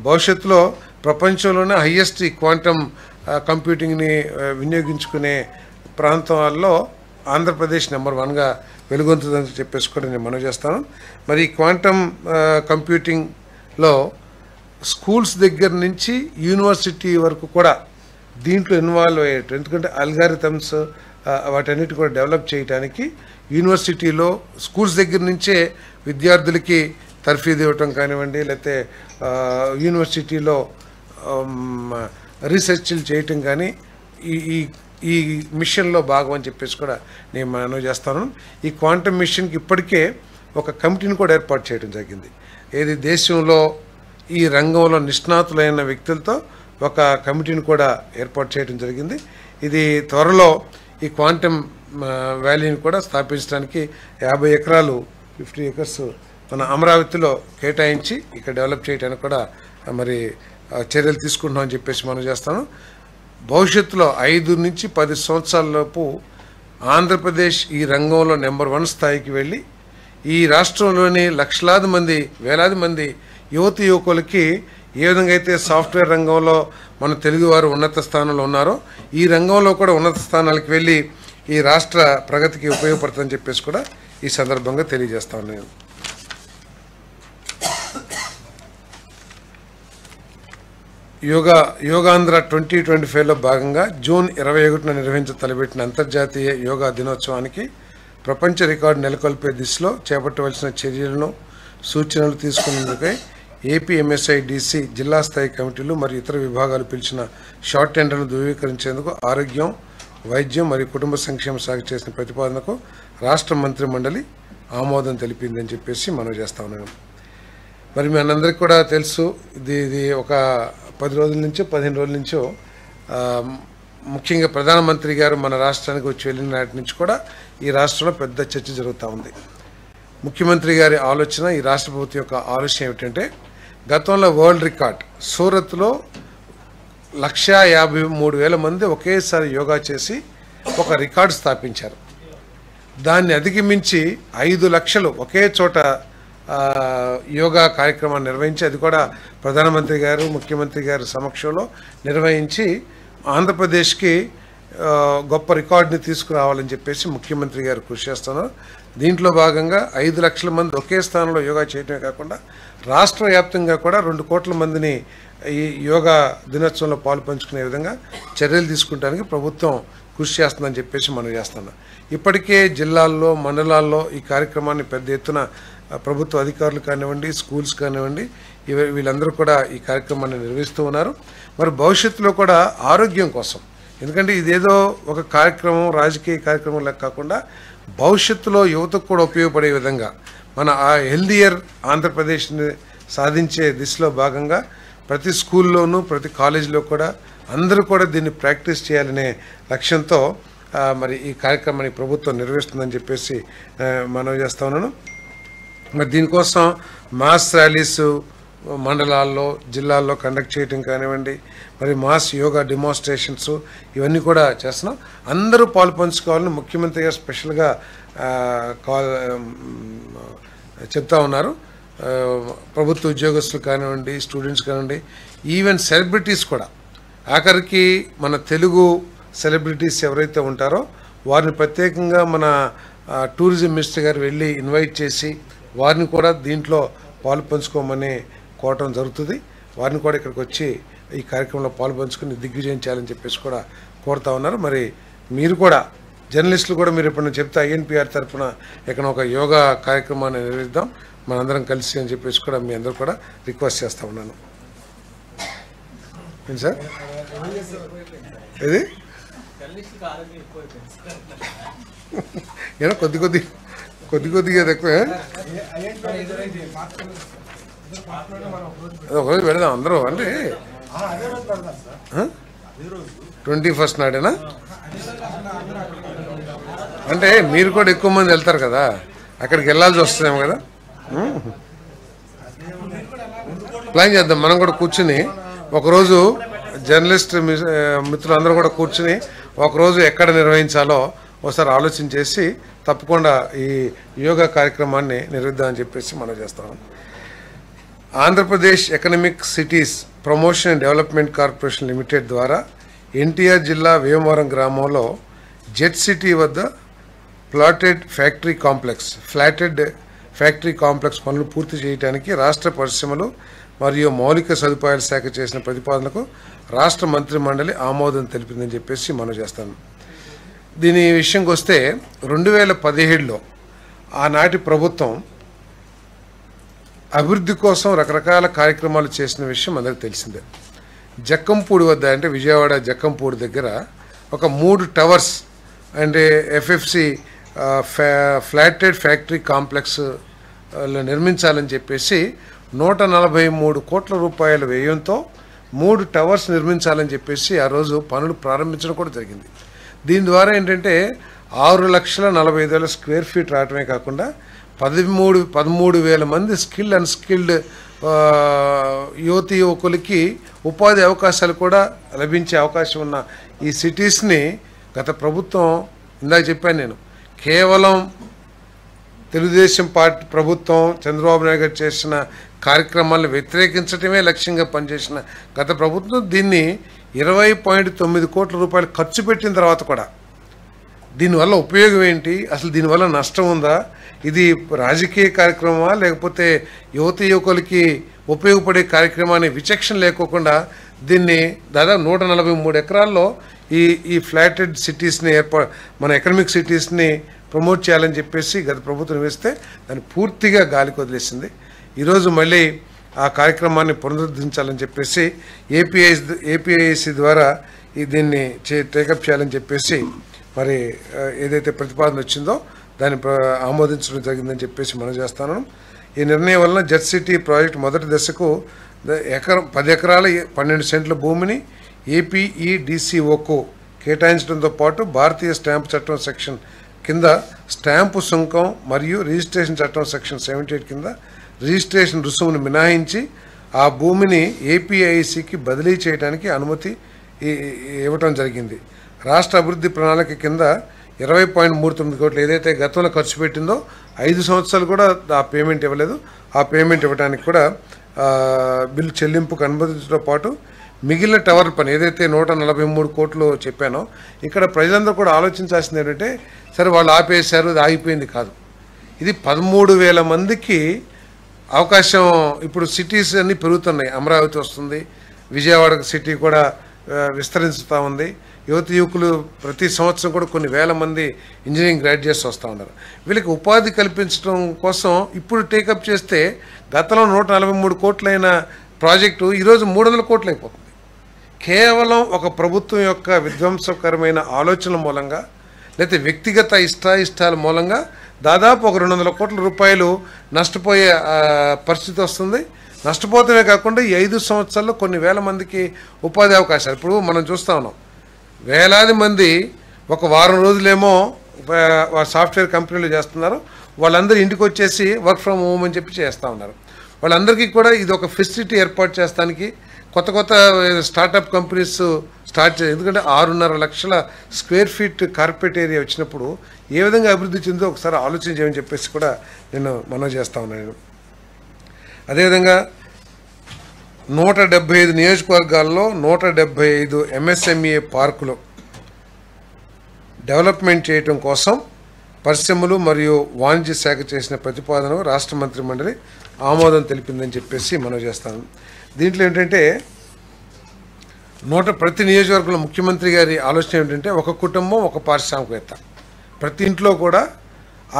[SPEAKER 1] భవిష్యత్తులో ప్రపంచంలోనే హయ్యెస్ట్ క్వాంటమ్ కంప్యూటింగ్ని వినియోగించుకునే ప్రాంతాల్లో ఆంధ్రప్రదేశ్ నెంబర్ 1గా వెలుగొందుతుందని చెప్పేసి కూడా నేను మనవి చేస్తాను. మరి క్వాంటమ్ కంప్యూటింగ్లో స్కూల్స్ దగ్గర నుంచి యూనివర్సిటీ వరకు కూడా దీంట్లో ఇన్వాల్వ్ అయ్యేట్టు, ఎందుకంటే అల్గారిథమ్స్ వాటన్నిటి కూడా డెవలప్ చేయడానికి యూనివర్సిటీలో స్కూల్స్ దగ్గర నుంచే విద్యార్థులకి తర్ఫీదు ఇవ్వటం కానివ్వండి, లేకపోతే యూనివర్సిటీలో రీసెర్చ్లు చేయటం కానీ ఈ మిషన్లో భాగం అని చెప్పేసి కూడా నేను మనవి చేస్తాను. ఈ క్వాంటమ్ మిషన్కి ఇప్పటికే ఒక కమిటీని కూడా ఏర్పాటు చేయడం జరిగింది. ఏది దేశంలో ఈ రంగంలో నిష్ణాతులైన వ్యక్తులతో ఒక కమిటీని కూడా ఏర్పాటు చేయడం జరిగింది. ఇది త్వరలో ఈ క్వాంటమ్ వ్యాలీని కూడా స్థాపించడానికి 50 ఎకరాలు 50 ఏకర్స్ మన అమరావతిలో కేటాయించి ఇక్కడ డెవలప్ చేయడానికి కూడా మరి చర్యలు తీసుకుంటున్నామని చెప్పేసి మనం చేస్తాను. భవిష్యత్తులో 5 నుంచి 10 సంవత్సరాలలోపు ఆంధ్రప్రదేశ్ ఈ రంగంలో నెంబర్ 1 స్థాయికి వెళ్ళి ఈ రాష్ట్రంలోని లక్షలాది మంది వేలాది మంది యువకులకి ఏ విధంగా అయితే సాఫ్ట్వేర్ రంగంలో మన తెలుగువారు ఉన్నత స్థానంలో ఉన్నారో ఈ రంగంలో కూడా ఉన్నత స్థానాలకు వెళ్ళి ఈ రాష్ట్ర ప్రగతికి ఉపయోగపడుతుందని చెప్పేసి కూడా ఈ సందర్భంగా తెలియజేస్తాను. నేను యోగాంధ్ర 2025లో భాగంగా జూన్ 21న నిర్వహించతలపెట్టిన అంతర్జాతీయ యోగా దినోత్సవానికి ప్రపంచ రికార్డు నెలకొల్పే దిశలో చేపట్టవలసిన చర్యలను సూచనలు తీసుకునేందుకై ఏపీఎంఎస్ఐడిసి జిల్లా స్థాయి కమిటీలు మరియు ఇతర విభాగాలు పిలిచిన షార్ట్ టెండర్ను ధృవీకరించేందుకు ఆరోగ్యం, వైద్యం మరియు కుటుంబ సంక్షేమ శాఖ చేసిన ప్రతిపాదనకు రాష్ట్ర మంత్రి మండలి ఆమోదం తెలిపిందని చెప్పేసి మనం చేస్తా ఉన్నాను. మరి మీ అందరికీ కూడా తెలుసు, ఇది ఒక 10 రోజుల నుంచో 15 రోజుల నుంచో ముఖ్యంగా ప్రధానమంత్రి గారు మన రాష్ట్రానికి వచ్చి వెళ్ళిన నాటి నుంచి కూడా ఈ రాష్ట్రంలో పెద్ద చర్చ జరుగుతూ ఉంది. ముఖ్యమంత్రి గారి ఆలోచన, ఈ రాష్ట్ర ప్రభుత్వం యొక్క ఆలోచన ఏమిటంటే, గతంలో వరల్డ్ రికార్డ్ సూరత్లో 153,000 మంది ఒకేసారి యోగా చేసి ఒక రికార్డు స్థాపించారు. దాన్ని అధిగమించి 5 లక్షలు ఒకే చోట యోగా కార్యక్రమాన్ని నిర్వహించి, అది కూడా ప్రధానమంత్రి గారు ముఖ్యమంత్రి గారి సమక్షంలో నిర్వహించి ఆంధ్రప్రదేశ్కి గొప్ప రికార్డుని తీసుకురావాలని చెప్పేసి ముఖ్యమంత్రి గారు కృషి చేస్తున్నారు. దీంట్లో భాగంగా 5 లక్షల మంది ఒకే స్థానంలో యోగా చేయడమే కాకుండా రాష్ట్ర వ్యాప్తంగా కూడా 2 కోట్ల మందిని ఈ యోగా దినోత్సవంలో పాలు పంచుకునే విధంగా చర్యలు తీసుకుంటానికి ప్రభుత్వం కృషి చేస్తుందని చెప్పేసి మనం చేస్తున్నాం. ఇప్పటికే జిల్లాల్లో మండలాల్లో ఈ కార్యక్రమాన్ని పెద్ద ఎత్తున ప్రభుత్వ అధికారులు కానివ్వండి, స్కూల్స్ కానివ్వండి, వీళ్ళందరూ కూడా ఈ కార్యక్రమాన్ని నిర్వహిస్తూ ఉన్నారు. మరి భవిష్యత్తులో కూడా ఆరోగ్యం కోసం, ఎందుకంటే ఇదేదో ఒక కార్యక్రమం రాజకీయ కార్యక్రమం లెక్క కాకుండా భవిష్యత్తులో యువతకు కూడా ఉపయోగపడే విధంగా మన ఆ హెల్దియర్ ఆంధ్రప్రదేశ్ని సాధించే దిశలో భాగంగా ప్రతి స్కూల్లోనూ ప్రతి కాలేజీలో కూడా అందరూ కూడా దీన్ని ప్రాక్టీస్ చేయాలనే లక్ష్యంతో మరి ఈ కార్యక్రమాన్ని ప్రభుత్వం నిర్వహిస్తుందని చెప్పేసి మనవి చేస్తా ఉన్నాను. మరి దీనికోసం మాస్ ర్యాలీస్ మండలాల్లో జిల్లాల్లో కండక్ట్ చేయడం కానివ్వండి, మరి మాస్ యోగా డెమోన్స్ట్రేషన్స్ ఇవన్నీ కూడా చేస్తున్నాం. అందరూ పాలు పంచుకోవాలని ముఖ్యమంత్రి గారు స్పెషల్గా చెప్తా ఉన్నారు. ప్రభుత్వ ఉద్యోగస్తులు కానివ్వండి, స్టూడెంట్స్ కానివ్వండి, ఈవెన్ సెలబ్రిటీస్ కూడా, ఆఖరికి మన తెలుగు సెలబ్రిటీస్ ఎవరైతే ఉంటారో వారిని ప్రత్యేకంగా మన టూరిజం మినిస్టర్ గారు వెళ్ళి ఇన్వైట్ చేసి వారిని కూడా దీంట్లో పాలు పంచుకోమని కోరటం జరుగుతుంది. వారిని కూడా ఇక్కడికి వచ్చి ఈ కార్యక్రమంలో పాలు పంచుకొని దిగ్విజయం చేయాలని చెప్పేసి కూడా కోరుతా ఉన్నారు. మరి మీరు కూడా జర్నలిస్టులు కూడా మీరు ఎప్పుడైనా చెప్తే ఐఎన్పిఆర్ తరఫున ఇక్కడ ఒక యోగా కార్యక్రమాన్ని నిర్వహిద్దాం మనందరం కలిసి అని చెప్పేసి కూడా మీ అందరూ కూడా రిక్వెస్ట్ చేస్తూ ఉన్నాను. ఏంటి సార్ ఇది ఏదో కొద్దిగా ఎక్కువ ఒకరోజు పెడదాం అందరూ. అంటే 21st నాడేనా? అంటే మీరు కూడా ఎక్కువ మంది వెళ్తారు కదా, అక్కడికి వెళ్ళాల్సి వస్తుందేమో కదా. ప్లాన్ చేద్దాం మనం కూడా కూర్చుని ఒకరోజు, జర్నలిస్ట్ మిత్రులందరూ కూడా కూర్చుని ఒకరోజు ఎక్కడ నిర్వహించాలో ఒకసారి ఆలోచన చేసి తప్పకుండా ఈ యోగా కార్యక్రమాన్ని నిర్వహిద్దామని చెప్పేసి మనం చేస్తాం. Andhra Pradesh economic cities promotion and development corporation limited ద్వారా ఎన్టీఆర్ జిల్లా వేమవరం గ్రామంలో జెట్ సిటీ వద్ద ఫ్లాటెడ్ ఫ్యాక్టరీ కాంప్లెక్స్ పనులు పూర్తి చేయడానికి రాష్ట్ర పరిశ్రమలు మరియు మౌలిక సదుపాయాల శాఖ చేసిన ప్రతిపాదనకు రాష్ట్ర మంత్రి మండలి ఆమోదం తెలిపిందని చెప్పేసి మనం చేస్తాను. దీని విషయంకి వస్తే 2017లో ఆనాటి ప్రభుత్వం అభివృద్ధి కోసం రకరకాల కార్యక్రమాలు చేసిన విషయం అందరికీ తెలిసిందే. జక్కంపూడి వద్ద, అంటే విజయవాడ జక్కంపూడి దగ్గర ఒక 3 టవర్స్ అంటే ఎఫ్ఎఫ్సి ఫ్లాటెడ్ ఫ్యాక్టరీ కాంప్లెక్స్ నిర్మించాలని చెప్పేసి 143 కోట్ల రూపాయల వ్యయంతో 3 టవర్స్ నిర్మించాలని చెప్పేసి ఆ రోజు పనులు ప్రారంభించడం కూడా జరిగింది. దీని ద్వారా ఏంటంటే 6,40,000 స్క్వేర్ ఫీట్ రావటమే కాకుండా 13,000 మంది స్కిల్డ్ అన్స్కిల్డ్ యువకులకి ఉపాధి అవకాశాలు కూడా లభించే అవకాశం ఉన్న ఈ సిటీస్ని గత ప్రభుత్వం, ఇందాక చెప్పాను నేను, కేవలం తెలుగుదేశం పార్టీ ప్రభుత్వం చంద్రబాబు నాయుడు గారు చేసిన కార్యక్రమాలను వ్యతిరేకించడమే లక్ష్యంగా పనిచేసిన గత ప్రభుత్వం దీన్ని 20.9 కోట్ల రూపాయలు ఖర్చు పెట్టిన తర్వాత కూడా దీనివల్ల ఉపయోగం ఏంటి, అసలు దీనివల్ల నష్టం ఉందా, ఇది రాజకీయ కార్యక్రమమా లేకపోతే యువకులకి ఉపయోగపడే కార్యక్రమాన్ని విచక్షణ లేకోకుండా దీన్ని దాదాపు 143 ఎకరాల్లో ఈ ఫ్లాటెడ్ సిటీస్ని మన ఎకనామిక్ సిటీస్ని ప్రమోట్ చేయాలని చెప్పేసి గత ప్రభుత్వం వేస్తే దాన్ని పూర్తిగా గాలికి వదిలేసింది. ఈరోజు మళ్ళీ ఆ కార్యక్రమాన్ని పునరుద్ధరించాలని చెప్పేసి ఏపీఐసి ద్వారా దీన్ని టేకప్ చేయాలని చెప్పేసి మరి ఏదైతే ప్రతిపాదన వచ్చిందో దాన్ని ఆమోదించడం జరిగిందని చెప్పేసి మనం చేస్తాను. ఈ నిర్ణయం వలన జెట్ సిటీ ప్రాజెక్టు మొదటి దశకు 10 ఎకరాల 12 సెంట్ల భూమిని ఏపీఈడిసిఓకు కేటాయించడంతో పాటు భారతీయ స్టాంపు చట్టం సెక్షన్ కింద స్టాంపు సుంకం మరియు రిజిస్ట్రేషన్ చట్టం సెక్షన్ 78 కింద రిజిస్ట్రేషన్ రుసుమును మినహాయించి ఆ భూమిని ఏపీఐసికి బదిలీ చేయడానికి అనుమతి ఇవ్వటం జరిగింది. రాష్ట్ర అభివృద్ధి ప్రణాళిక కింద 20.39 కోట్లు ఏదైతే గతంలో ఖర్చు పెట్టిందో 5 సంవత్సరాలు కూడా ఆ పేమెంట్ ఇవ్వలేదు. ఆ పేమెంట్ ఇవ్వడానికి కూడా బిల్లు చెల్లింపుకు అనుమతించడంతో పాటు మిగిలిన టవర్ పని ఏదైతే 143 కోట్లు చెప్పానో ఇక్కడ ప్రజలందరూ కూడా ఆలోచించాల్సింది ఏంటంటే, సరే వాళ్ళు ఆపేశారు, అది ఆగిపోయింది కాదు. ఇది 13,000 మందికి అవకాశం. ఇప్పుడు సిటీస్ అన్నీ పెరుగుతున్నాయి. అమరావతి వస్తుంది, విజయవాడ సిటీ కూడా విస్తరిస్తూ ఉంది. యువకులు ప్రతి సంవత్సరం కూడా కొన్ని వేల మంది ఇంజనీరింగ్ గ్రాడ్యుయేట్స్ వస్తూ ఉన్నారు. వీళ్ళకి ఉపాధి కల్పించడం కోసం ఇప్పుడు టేకప్ చేస్తే గతంలో 143 కోట్లైన ప్రాజెక్టు ఈరోజు 300 కోట్లు అయిపోతుంది. కేవలం ఒక ప్రభుత్వం యొక్క విధ్వంసకరమైన ఆలోచనల మూలంగా లేకపోతే వ్యక్తిగత ఇష్టాల మూలంగా దాదాపు ఒక 200 కోట్ల రూపాయలు నష్టపోయే పరిస్థితి వస్తుంది. నష్టపోతమే కాకుండా ఈ 5 సంవత్సరాల్లో కొన్ని వేల మందికి ఉపాధి అవకాశాలు ఇప్పుడు మనం చూస్తూ ఉన్నాం. వేలాది మంది ఒక వారం రోజులేమో సాఫ్ట్వేర్ కంపెనీలు చేస్తున్నారు. వాళ్ళందరూ ఇంటికి వచ్చేసి వర్క్ ఫ్రమ్ హోమ్ అని చెప్పి చేస్తూ ఉన్నారు. వాళ్ళందరికీ కూడా ఇది ఒక ఫెసిలిటీ ఏర్పాటు చేస్తానికి కొత్త స్టార్టప్ కంపెనీస్ ఎందుకంటే 6.5 లక్షల స్క్వేర్ ఫీట్ కార్పెట్ ఏరియా వచ్చినప్పుడు ఏ విధంగా అభివృద్ధి చెందో ఒకసారి ఆలోచన చేయమని చెప్పేసి కూడా నేను మనవి చేస్తూ ఉన్నాను. అదేవిధంగా 175 నియోజకవర్గాల్లో 175 ఎంఎస్ఎంఈ పార్కులు డెవలప్మెంట్ చేయడం కోసం పరిశ్రమలు మరియు వాణిజ్య శాఖ చేసిన ప్రతిపాదనకు రాష్ట్ర మంత్రి మండలి ఆమోదం తెలిపిందని చెప్పేసి మనం చేస్తాను. దీంట్లో ఏంటంటే ప్రతి నియోజకవర్గంలో ముఖ్యమంత్రి గారి ఆలోచన ఏంటంటే ఒక కుటుంబం ఒక పారిశ్రామికవేత్త. ప్రతి ఇంట్లో కూడా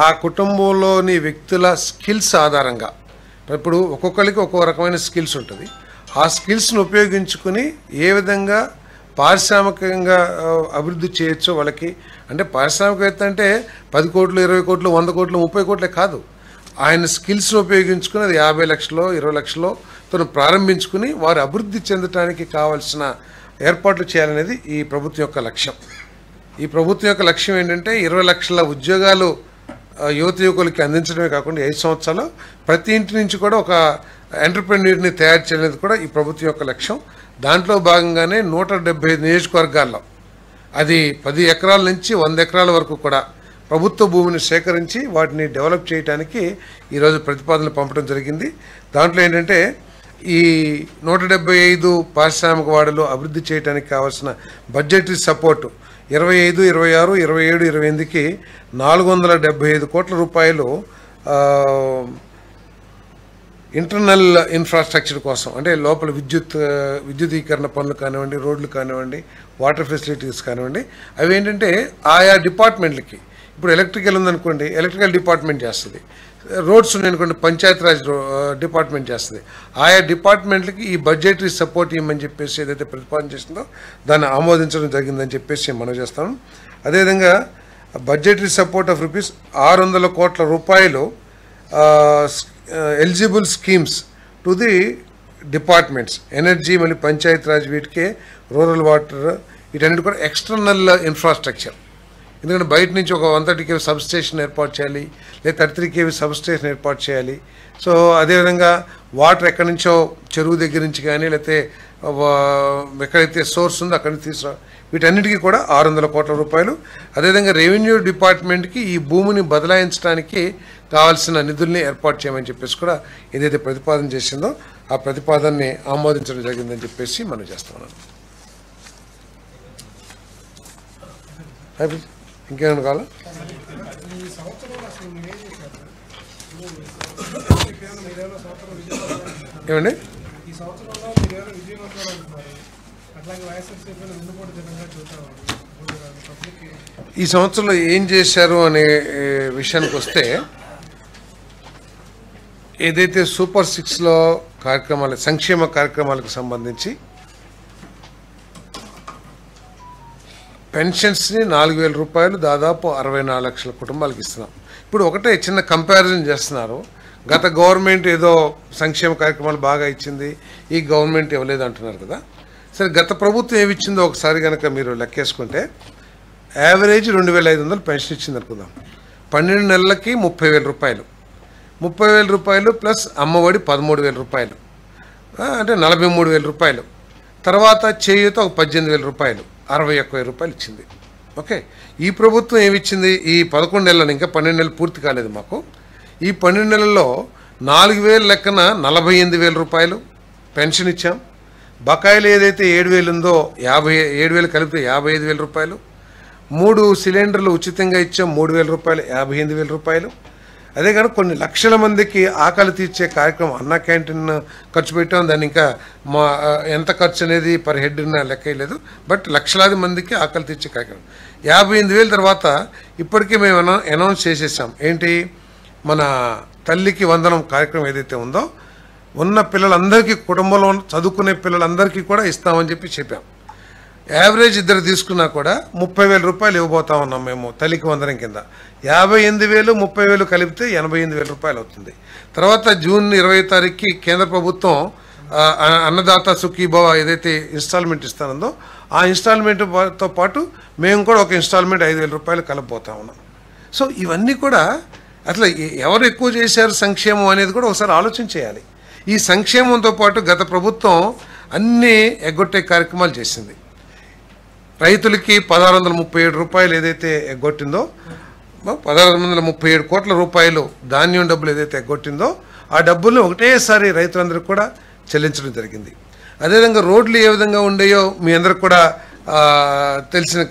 [SPEAKER 1] ఆ కుటుంబంలోని వ్యక్తుల స్కిల్స్ ఆధారంగా ఇప్పుడు ఒక్కొక్కరికి ఒక్కో రకమైన స్కిల్స్ ఉంటుంది. ఆ స్కిల్స్ను ఉపయోగించుకుని ఏ విధంగా పారిశ్రామికంగా అభివృద్ధి చేయొచ్చో వాళ్ళకి. అంటే పారిశ్రామికవేత్త అంటే 10 కోట్లు 20 కోట్లు 100 కోట్లు 30 కోట్లే కాదు. ఆయన స్కిల్స్ను ఉపయోగించుకుని అది 50 లక్షలో 20 లక్షలో తను ప్రారంభించుకుని వారు అభివృద్ధి చెందడానికి కావాల్సిన ఏర్పాట్లు చేయాలనేది ఈ ప్రభుత్వం యొక్క లక్ష్యం. ఈ ప్రభుత్వం యొక్క లక్ష్యం ఏంటంటే 20 లక్షల ఉద్యోగాలు యువకులకి అందించడమే కాకుండా 5 సంవత్సరాలు ప్రతి ఇంటి నుంచి కూడా ఒక ఎంటర్‌ప్రెన్యూర్ని తయారు చేయలేదు కూడా ఈ ప్రభుత్వం యొక్క లక్ష్యం. దాంట్లో భాగంగానే 175 నియోజకవర్గాల్లో అది 10 ఎకరాల నుంచి 100 ఎకరాల వరకు కూడా ప్రభుత్వ భూమిని సేకరించి వాటిని డెవలప్ చేయడానికి ఈరోజు ప్రతిపాదనలు పంపడం జరిగింది. దాంట్లో ఏంటంటే ఈ 175 పారిశ్రామిక వాడలు అభివృద్ధి చేయడానికి కావాల్సిన బడ్జెటరీ సపోర్టు 25, 26, 27, 28కి 475 కోట్ల రూపాయలు ఇంటర్నల్ ఇన్ఫ్రాస్ట్రక్చర్ కోసం అంటే లోపల విద్యుదీకరణ పనులు కానివ్వండి, రోడ్లు కానివ్వండి, వాటర్ ఫెసిలిటీస్ కానివ్వండి, అవి ఏంటంటే ఆయా డిపార్ట్మెంట్లకి. ఇప్పుడు ఎలక్ట్రికల్ ఉందనుకోండి, ఎలక్ట్రికల్ డిపార్ట్మెంట్ చేస్తుంది. రోడ్స్ ఉన్నాయనుకోండి, పంచాయతీరాజ్ డిపార్ట్మెంట్ చేస్తుంది. ఆయా డిపార్ట్మెంట్లకి ఈ బడ్జెటరీ సపోర్ట్ ఇవ్వమని చెప్పేసి ఏదైతే ప్రతిపాదన చేసిందో దాన్ని ఆమోదించడం జరిగిందని చెప్పేసి మనం చేస్తాం. అదేవిధంగా బడ్జెటరీ సపోర్ట్ ఆఫ్ ₹600 కోట్ల రూపాయలు eligible schemes to to the departments, energy, మళ్ళీ పంచాయతీరాజ్, వీటికే రూరల్ వాటర్, వీటన్నిటి కూడా ఎక్స్టర్నల్ ఇన్ఫ్రాస్ట్రక్చర్. ఎందుకంటే బయట నుంచి ఒక 130 kV సబ్స్టేషన్ ఏర్పాటు చేయాలి, లేదా 33 kV సబ్స్టేషన్ ఏర్పాటు చేయాలి. సో అదేవిధంగా వాటర్ ఎక్కడి నుంచో చెరువు దగ్గర నుంచి కానీ, లేకపోతే ఎక్కడైతే సోర్స్ ఉందో అక్కడి నుంచి తీసుకురా, వీటన్నిటికీ కూడా 600 కోట్ల రూపాయలు. అదేవిధంగా రెవెన్యూ డిపార్ట్మెంట్కి ఈ భూమిని బదలాయించడానికి కావాల్సిన నిధుల్ని ఏర్పాటు చేయమని చెప్పేసి కూడా ఏదైతే ప్రతిపాదన చేసిందో ఆ ప్రతిపాదనని ఆమోదించడం జరిగిందని చెప్పేసి మనం చేస్తున్నాం. ఇంకేమైనా కావాలా? ఏమండి, ఈ సంవత్సరంలో ఏం చేశారు అనే విషయానికి వస్తే, ఏదైతే సూపర్ 6లో కార్యక్రమాలు, సంక్షేమ కార్యక్రమాలకు సంబంధించి పెన్షన్స్ని 4,000 రూపాయలు దాదాపు 64 లక్షల కుటుంబాలకు ఇస్తున్నాం. ఇప్పుడు ఒకటే చిన్న కంపారిజన్ చేస్తున్నారు. గత గవర్నమెంట్ ఏదో సంక్షేమ కార్యక్రమాలు బాగా ఇచ్చింది, ఈ గవర్నమెంట్ ఇవ్వలేదు అంటున్నారు కదా. సరే, గత ప్రభుత్వం ఏమి ఇచ్చిందో ఒకసారి కనుక మీరు లెక్కేసుకుంటే యావరేజ్ 2,500 పెన్షన్ ఇచ్చింది అనుకుందాం. 12 నెలలకి 30,000 రూపాయలు, 30,000 రూపాయలు ప్లస్ అమ్మఒడి 13,000 రూపాయలు, అంటే 43,000 రూపాయలు. తర్వాత చేయూత ఒక 18,000 రూపాయలు, 61,000 రూపాయలు ఇచ్చింది. ఓకే, ఈ ప్రభుత్వం ఏమిచ్చింది? ఈ 11 నెలలను, ఇంకా 12 నెలలు పూర్తి కాలేదు మాకు. ఈ 12 నెలల్లో 4,000 లెక్కన 48,000 రూపాయలు పెన్షన్ ఇచ్చాం. బకాయిలు ఏదైతే 7,000 ఉందో 7,000 కలిపితే 55,000 రూపాయలు. 3 సిలిండర్లు ఉచితంగా ఇచ్చాం, 3,000 రూపాయలు, 58,000 రూపాయలు. అదే కానీ కొన్ని లక్షల మందికి ఆకలి తీర్చే కార్యక్రమం, అన్న క్యాంటీన్ ఖర్చు పెట్టాం. దాన్ని ఇంకా మా ఎంత ఖర్చు అనేది పర్ హెడ్ లెక్క లేదు, బట్ లక్షలాది మందికి ఆకలి తీర్చే కార్యక్రమం 58,000. తర్వాత ఇప్పటికే మేము అనౌన్స్ చేసేసాం, ఏంటి, మన తల్లికి వందనం కార్యక్రమం ఏదైతే ఉందో ఉన్న పిల్లలందరికీ, కుటుంబంలో చదువుకునే పిల్లలందరికీ కూడా ఇస్తామని చెప్పాం. యావరేజ్ ఇద్దరు తీసుకున్నా కూడా 30,000 రూపాయలు ఇవ్వబోతా ఉన్నాం మేము తల్లికి వందనం కింద. 58,000 30,000 కలిపితే 88,000 రూపాయలు అవుతుంది. తర్వాత జూన్ 20 తారీఖుకి కేంద్ర ప్రభుత్వం అన్నదాత సుఖీభవ ఏదైతే ఇన్స్టాల్మెంట్ ఇస్తానందో ఆ ఇన్స్టాల్మెంట్తో పాటు మేము కూడా ఒక ఇన్స్టాల్మెంట్ 5,000 రూపాయలు కలపబోతా ఉన్నాం. సో ఇవన్నీ కూడా అట్లా ఎవరు ఎక్కువ చేశారు సంక్షేమం అనేది కూడా ఒకసారి ఆలోచన చేయాలి. ఈ సంక్షేమంతో పాటు గత ప్రభుత్వం అన్నీ ఎగ్గొట్టే కార్యక్రమాలు చేసింది. రైతులకి 1,637 రూపాయలు ఏదైతే ఎగ్గొట్టిందో, 1,637 కోట్ల రూపాయలు ధాన్యం డబ్బులు ఏదైతే ఎగ్గొట్టిందో ఆ డబ్బుల్ని ఒకటేసారి రైతులందరికీ కూడా చెల్లించడం జరిగింది. అదేవిధంగా రోడ్లు ఏ విధంగా ఉండేయో మీ అందరికి కూడా తెలిసిన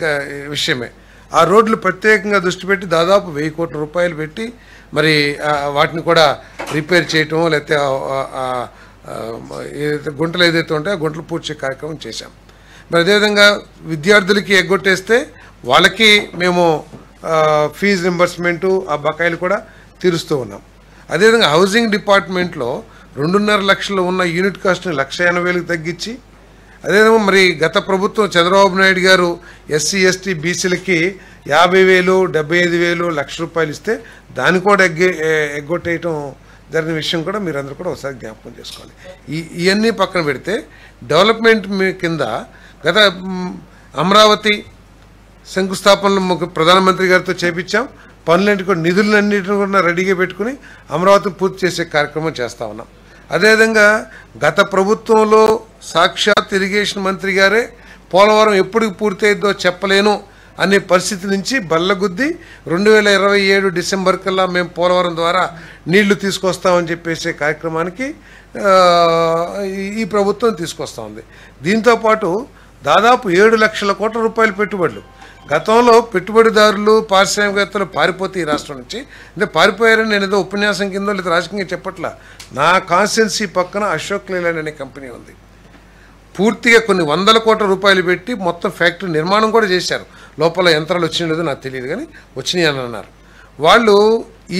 [SPEAKER 1] విషయమే. ఆ రోడ్లు ప్రత్యేకంగా దృష్టి పెట్టి దాదాపు 1,000 కోట్ల రూపాయలు పెట్టి మరి వాటిని కూడా రిపేర్ చేయటం, లేకపోతే ఏదైతే గుంటలు ఏదైతే ఉంటాయో ఆ గుంటలు పూడ్చే కార్యక్రమం చేశాం. మరి అదేవిధంగా విద్యార్థులకి ఎగ్గొట్టేస్తే వాళ్ళకి మేము ఫీజు రింబర్స్మెంటు, ఆ బకాయిలు కూడా తీరుస్తూ ఉన్నాం. అదేవిధంగా హౌసింగ్ డిపార్ట్మెంట్లో 2.5 లక్షలు ఉన్న యూనిట్ కాస్ట్ని 1,80,000కి తగ్గించి, అదేవిధంగా మరి గత ప్రభుత్వం చంద్రబాబు నాయుడు గారు ఎస్సీ ఎస్టీ బీసీలకి 50,000 75,000 1,00,000 రూపాయలు ఇస్తే దాన్ని కూడా ఎగ్గొట్టేయటం జరిగిన విషయం కూడా మీరందరూ కూడా ఒకసారి జ్ఞాపకం చేసుకోవాలి. ఇవన్నీ పక్కన పెడితే డెవలప్మెంట్ కింద గత అమరావతి శంకుస్థాపనలు ప్రధానమంత్రి గారితో చేపించాం. పనులన్నింటి కూడా నిధులన్నింటిని కూడా రెడీగా పెట్టుకుని అమరావతిని పూర్తి చేసే కార్యక్రమం చేస్తూ ఉన్నాం. అదేవిధంగా గత ప్రభుత్వంలో సాక్షాత్ ఇరిగేషన్ మంత్రి గారే పోలవరం ఎప్పటికి పూర్తయిద్దో చెప్పలేను అనే పరిస్థితి నుంచి బల్లగుద్ది 2027 డిసెంబర్ కల్లా మేము పోలవరం ద్వారా నీళ్లు తీసుకొస్తామని చెప్పేసే కార్యక్రమానికి ఈ ప్రభుత్వం తీసుకొస్తూ ఉంది. దీంతోపాటు దాదాపు 7 లక్షల కోట్ల రూపాయల పెట్టుబడులు. గతంలో పెట్టుబడిదారులు పారిశ్రామికవేత్తలు పారిపోతే ఈ రాష్ట్రం నుంచి, అంటే పారిపోయారని నేను ఏదో ఉపన్యాసం కింద లేదా రాజకీయంగా చెప్పట్లా. నా కాన్స్టిట్యున్సీ పక్కన అశోక్ లేలాండ్ అనే కంపెనీ ఉంది. పూర్తిగా కొన్ని 100 కోట్ల రూపాయలు పెట్టి మొత్తం ఫ్యాక్టరీ నిర్మాణం కూడా చేశారు. లోపల యంత్రాలు వచ్చినాయో లేదో నాకు తెలియదు, కానీ వచ్చినాయి అని అన్నారు. వాళ్ళు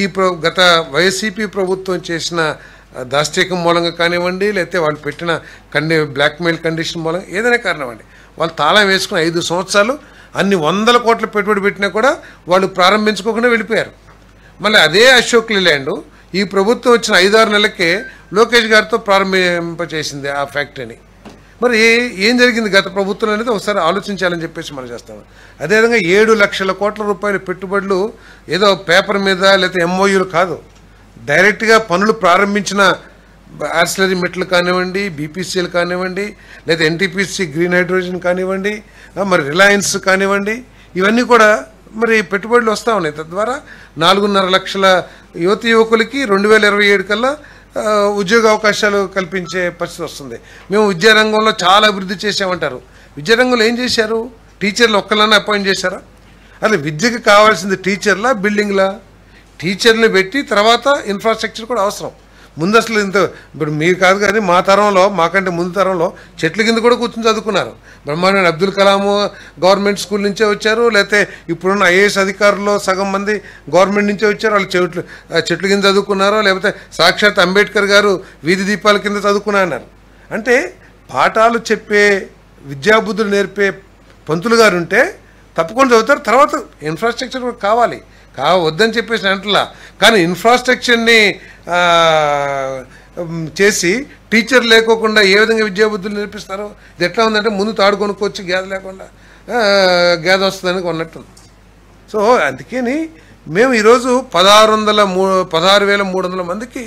[SPEAKER 1] ఈ గత వైసీపీ ప్రభుత్వం చేసిన దాష్టీకం మూలంగా కానివ్వండి, లేకపోతే వాళ్ళు పెట్టిన బ్లాక్మెయిల్ కండిషన్ మూలంగా ఏదైనా కారణమండి, వాళ్ళు తాళం వేసుకుని 5 సంవత్సరాలు అన్ని 100 కోట్ల పెట్టుబడి పెట్టినా కూడా వాళ్ళు ప్రారంభించుకోకుండా వెళ్ళిపోయారు. మళ్ళీ అదే అశోక్ లేలాండ్ ఈ ప్రభుత్వం వచ్చిన 5-6 నెలలకే లోకేష్ గారితో ప్రారంభింపచేసింది ఆ ఫ్యాక్టరీని. మరి ఏం జరిగింది గత ప్రభుత్వం అనేది ఒకసారి ఆలోచించాలని చెప్పేసి మనం చేస్తాము. అదేవిధంగా 7 లక్షల కోట్ల రూపాయల పెట్టుబడులు ఏదో పేపర్ మీద లేకపోతే ఎంఓయూలు కాదు, డైరెక్ట్గా పనులు ప్రారంభించిన ఆర్సిలరీ మెట్లు కానివ్వండి, బీపీసీఎల్ కానివ్వండి, లేదా ఎన్టీపీసీ గ్రీన్ హైడ్రోజన్ కానివ్వండి, మరి రిలయన్స్ కానివ్వండి, ఇవన్నీ కూడా మరి పెట్టుబడులు వస్తూ ఉన్నాయి. తద్వారా 4.5 లక్షల యువకులకి 2027 కల్లా ఉద్యోగ అవకాశాలు కల్పించే పరిస్థితి వస్తుంది. మేము విద్యారంగంలో చాలా అభివృద్ధి చేసామంటారు. విద్యారంగంలో ఏం చేశారు? టీచర్లు ఒక్కళ్ళన్నా అపాయింట్ చేశారా? అసలు విద్యకు కావాల్సింది టీచర్లా, బిల్డింగ్లా? టీచర్ని పెట్టి తర్వాత ఇన్ఫ్రాస్ట్రక్చర్ కూడా అవసరం. ముందు అసలు ఇప్పుడు మీరు కాదు కానీ మా తరంలో, మాకంటే ముందు తరంలో చెట్ల కింద కూడా కూర్చొని చదువుకున్నారు. బ్రహ్మాండ అబ్దుల్ కలాం గవర్నమెంట్ స్కూల్ నుంచే వచ్చారు, లేకపోతే ఇప్పుడున్న ఐఏఎస్ అధికారుల్లో సగం మంది గవర్నమెంట్ నుంచే వచ్చారు. వాళ్ళు చెట్ల కింద చదువుకున్నారో, లేకపోతే సాక్షాత్ అంబేద్కర్ గారు వీధి దీపాల కింద చదువుకున్నా అన్నారు. అంటే పాఠాలు చెప్పే, విద్యాబుద్ధులు నేర్పే పంతులు గారు ఉంటే తప్పకుండా చదువుతారు. తర్వాత ఇన్ఫ్రాస్ట్రక్చర్ కూడా కావాలి, వద్దని చెప్పేసి అంటలా. కానీ ఇన్ఫ్రాస్ట్రక్చర్ని చేసి టీచర్ లేకోకుండా ఏ విధంగా విద్యాబుద్ధులు నేర్పిస్తారో ఇది ఎట్లా ఉందంటే, ముందు తాడు కొనుక్కొచ్చి గేద లేకుండా గేద వస్తుందని కొన్నట్టుంది. సో అందుకని మేము ఈరోజు 16,300 మందికి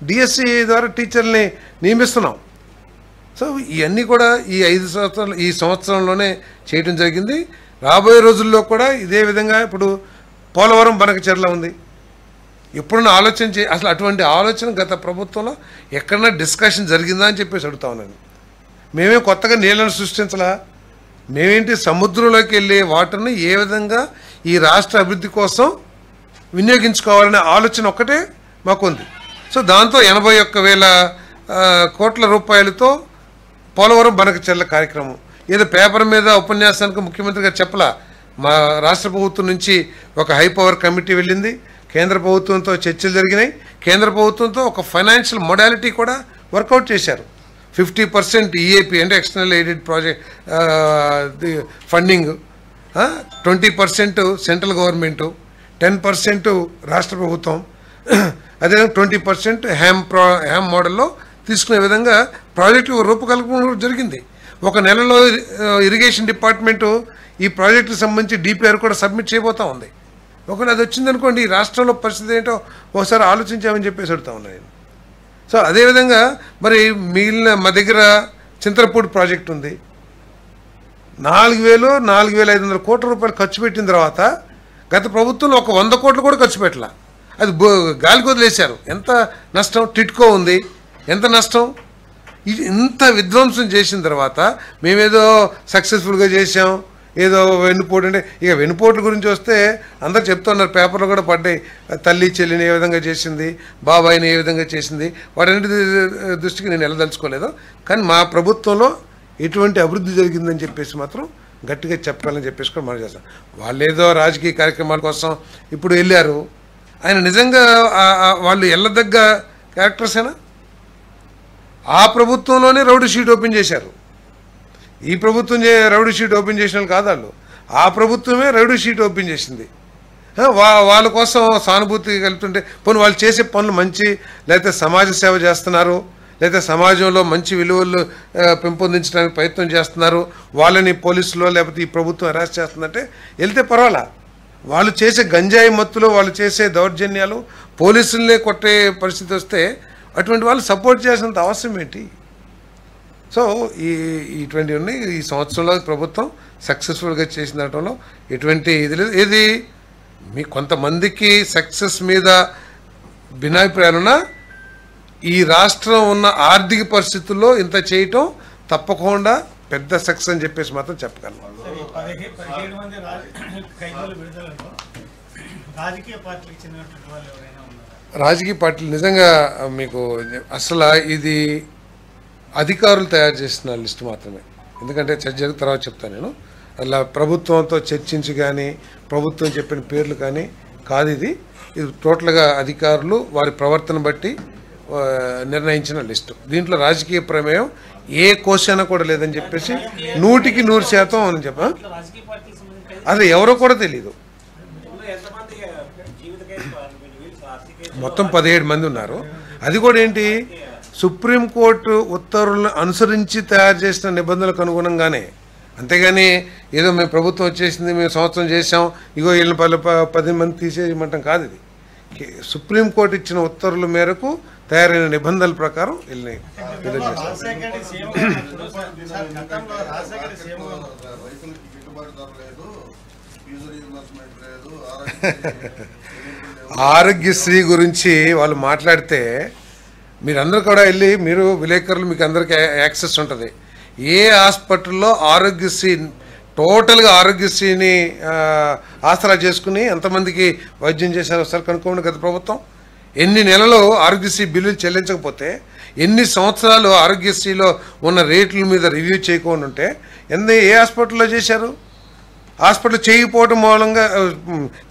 [SPEAKER 1] డిఎస్సి ద్వారా టీచర్ని నియమిస్తున్నాం. సో ఇవన్నీ కూడా ఈ సంవత్సరంలోనే చేయడం జరిగింది. రాబోయే రోజుల్లో కూడా ఇదే విధంగా ఇప్పుడు పోలవరం బనకచెర్ల ఉంది. ఎప్పుడన్నా ఆలోచన అసలు అటువంటి ఆలోచన గత ప్రభుత్వంలో ఎక్కడన్నా డిస్కషన్ జరిగిందా అని చెప్పేసి అడుగుతా ఉన్నాను. మేమే కొత్తగా నీళ్ళను సృష్టించలా. మేమేంటి సముద్రంలోకి వెళ్ళే వాటర్ని ఏ విధంగా ఈ రాష్ట్ర అభివృద్ధి కోసం వినియోగించుకోవాలనే ఆలోచన ఒక్కటే మాకుంది. సో దాంతో 81,000 కోట్ల రూపాయలతో పోలవరం బనకచెర్ల కార్యక్రమం ఏదో పేపర్ మీద ఉపన్యాసానికి ముఖ్యమంత్రి గారు చెప్పలా. మా రాష్ట్ర ప్రభుత్వం నుంచి ఒక హై పవర్ కమిటీ వెళ్ళింది, కేంద్ర ప్రభుత్వంతో చర్చలు జరిగినాయి. కేంద్ర ప్రభుత్వంతో ఒక ఫైనాన్షియల్ మొడాలిటీ కూడా వర్కౌట్ చేశారు. 50% ఈఏపీ అంటే external aided project funding, 20% central government, 10% రాష్ట్ర ప్రభుత్వం, అదేవిధంగా 20% హ్యామ్ మోడల్లో తీసుకునే విధంగా ప్రాజెక్టు రూపకల్పన జరిగింది. ఒక నెలలో ఇరిగేషన్ డిపార్ట్మెంటు ఈ ప్రాజెక్టుకు సంబంధించి డిపిఆర్ కూడా సబ్మిట్ చేయబోతూ ఉంది. ఒకవేళ అది వచ్చిందనుకోండి, ఈ రాష్ట్రంలో పరిస్థితి ఏంటో ఒకసారి ఆలోచించామని చెప్పేసి అడుగుతా ఉన్నాను నేను. సో అదేవిధంగా మరి మిగిలిన మా దగ్గర చింతలపూడి ప్రాజెక్ట్ ఉంది. 4,500 కోట్ల రూపాయలు ఖర్చు పెట్టిన తర్వాత గత ప్రభుత్వంలో ఒక 100 కోట్లు కూడా ఖర్చు పెట్టాల. అది గాలికి వదిలేశారు. ఎంత నష్టం? టిట్కో ఉంది, ఎంత నష్టం? ఇంత విధ్వంసం చేసిన తర్వాత మేమేదో సక్సెస్ఫుల్గా చేసాం, ఏదో వెన్నుపోటు. అంటే ఇక వెన్నుపోట్ల గురించి వస్తే అందరు చెప్తున్నారు, పేపర్లో కూడా పడ్డాయి. తల్లి చెల్లిని ఏ విధంగా చేసింది, బాబాయిని ఏ విధంగా చేసింది, వాటన్నిటి దృష్టికి నేను వెళ్ళదలుచుకోలేదు. కానీ మా ప్రభుత్వంలో ఎటువంటి అభివృద్ధి జరిగిందని చెప్పేసి మాత్రం గట్టిగా చెప్పాలని చెప్పేసి కూడా మనం చేస్తాం. వాళ్ళు ఏదో రాజకీయ కార్యక్రమాల కోసం ఇప్పుడు వెళ్ళారు. ఆయన నిజంగా వాళ్ళు వెళ్ళదగ్గ క్యారెక్టర్సేనా? ఆ ప్రభుత్వంలోనే రౌడీ షీట్ ఓపెన్ చేశారు. ఈ ప్రభుత్వం రౌడీ షీట్ ఓపెన్ చేసిన వాళ్ళు కాదు వాళ్ళు. ఆ ప్రభుత్వమే రౌడీ షీట్ ఓపెన్ చేసింది. వాళ్ళ కోసం సానుభూతి కలుపుతుంటే పోనీ వాళ్ళు చేసే పనులు మంచి, లేకపోతే సమాజ సేవ చేస్తున్నారు, లేకపోతే సమాజంలో మంచి విలువలు పెంపొందించడానికి ప్రయత్నం చేస్తున్నారు, వాళ్ళని పోలీసులో లేకపోతే ఈ ప్రభుత్వం అరెస్ట్ చేస్తుందంటే వెళ్తే పర్వాలా. వాళ్ళు చేసే గంజాయి మత్తులో వాళ్ళు చేసే దౌర్జన్యాలు, పోలీసులనే కొట్టే పరిస్థితి వస్తే అటువంటి వాళ్ళు సపోర్ట్ చేసినంత అవసరం ఏంటి? సో ఇటువంటివి ఉన్నాయి. ఈ సంవత్సరంలో ప్రభుత్వం సక్సెస్ఫుల్గా చేసిన దాంట్లో ఎటువంటి ఇది లేదు. ఇది మీ కొంతమందికి సక్సెస్ మీద భిన్నాభిప్రాయాలున్నా ఈ రాష్ట్రం ఉన్న ఆర్థిక పరిస్థితుల్లో ఇంత చేయటం తప్పకుండా పెద్ద సక్సెస్ అని చెప్పేసి మాత్రం చెప్పగలను. రాజకీయ పార్టీలు నిజంగా మీకు అసలు ఇది అధికారులు తయారు చేసిన లిస్టు మాత్రమే. ఎందుకంటే చర్చ జరిగిన తర్వాత చెప్తాను నేను. అలా ప్రభుత్వంతో చర్చించి కానీ ప్రభుత్వం చెప్పిన పేర్లు కానీ కాదు. ఇది టోటల్గా అధికారులు వారి ప్రవర్తన బట్టి నిర్ణయించిన లిస్టు. దీంట్లో రాజకీయ ప్రమేయం ఏ క్వశ్చన్ కూడా లేదని చెప్పేసి 100% అని చెప్పా. అసలు ఎవరో కూడా తెలీదు. మొత్తం 17 మంది ఉన్నారు. అది కూడా ఏంటి, సుప్రీంకోర్టు ఉత్తర్వులను అనుసరించి తయారు చేసిన నిబంధనలకు అనుగుణంగానే, అంతేగాని ఏదో మేము ప్రభుత్వం వచ్చేసింది మేము సంవత్సరం చేసాం ఇగో వీళ్ళని 10 మంది తీసేయమంటాం కాదు. ఇది సుప్రీంకోర్టు ఇచ్చిన ఉత్తర్వుల మేరకు తయారైన నిబంధనల ప్రకారం వీళ్ళని ఆరోగ్యశ్రీ గురించి వాళ్ళు మాట్లాడితే మీరందరూ కూడా వెళ్ళి, మీరు విలేకరులు మీకు అందరికీ యాక్సెస్ ఉంటుంది, ఏ హాస్పిటల్లో ఆరోగ్యశ్రీ టోటల్గా ఆరోగ్యశ్రీని ఆసరా చేసుకుని ఎంతమందికి వైద్యం చేశారో ఒకసారి కనుక్కోండి. గత ప్రభుత్వం ఎన్ని నెలలు ఆరోగ్యశ్రీ బిల్లులు చెల్లించకపోతే, ఎన్ని సంవత్సరాలు ఆరోగ్యశ్రీలో ఉన్న రేట్ల మీద రివ్యూ చేయకుండా ఉంటే ఏ హాస్పిటల్లో చేశారు? హాస్పిటల్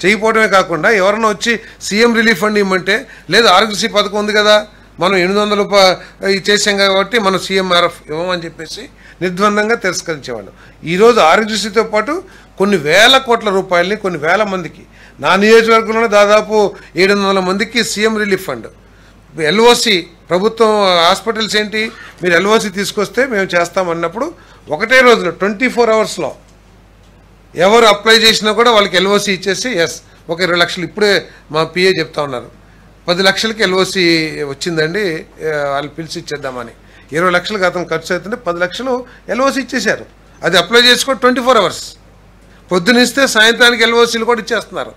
[SPEAKER 1] చేయకపోవడమే కాకుండా ఎవరన్నా వచ్చి సీఎం రిలీఫ్ ఫండ్ ఇవ్వమంటే, లేదు ఆరోగ్యశ్రీ పథకం ఉంది కదా మనం 800 రూపాయలు చేసాం కాబట్టి మనం సీఎంఆర్ఎఫ్ ఇవ్వమని చెప్పేసి నిర్ద్వందంగా తిరస్కరించేవాళ్ళు. ఈరోజు ఆరోగ్యశ్రీతో పాటు కొన్ని వేల కోట్ల రూపాయలని కొన్ని వేల మందికి, నా నియోజకవర్గంలోనే దాదాపు 700 మందికి సీఎం రిలీఫ్ ఫండ్, ఎల్ఓసి ప్రభుత్వం హాస్పిటల్స్ ఏంటి మీరు ఎల్ఓసి తీసుకొస్తే మేము చేస్తామన్నప్పుడు ఒకటే రోజులో 24 అవర్స్లో ఎవరు అప్లై చేసినా కూడా వాళ్ళకి ఎల్ఓసి ఇచ్చేసి ఎస్ ఒక 20 లక్షలు, ఇప్పుడే మా పిఏ చెప్తా ఉన్నారు 10 లక్షలకి ఎల్ఓసి వచ్చిందండి వాళ్ళు పిలిచి ఇచ్చేద్దామని. 20 లక్షలు అతను ఖర్చు అవుతుంటే 10 లక్షలు ఎల్ఓసి ఇచ్చేశారు. అది అప్లై చేసుకో 24 అవర్స్, పొద్దునిస్తే సాయంత్రానికి ఎల్ఓసీలు కూడా ఇచ్చేస్తున్నారు.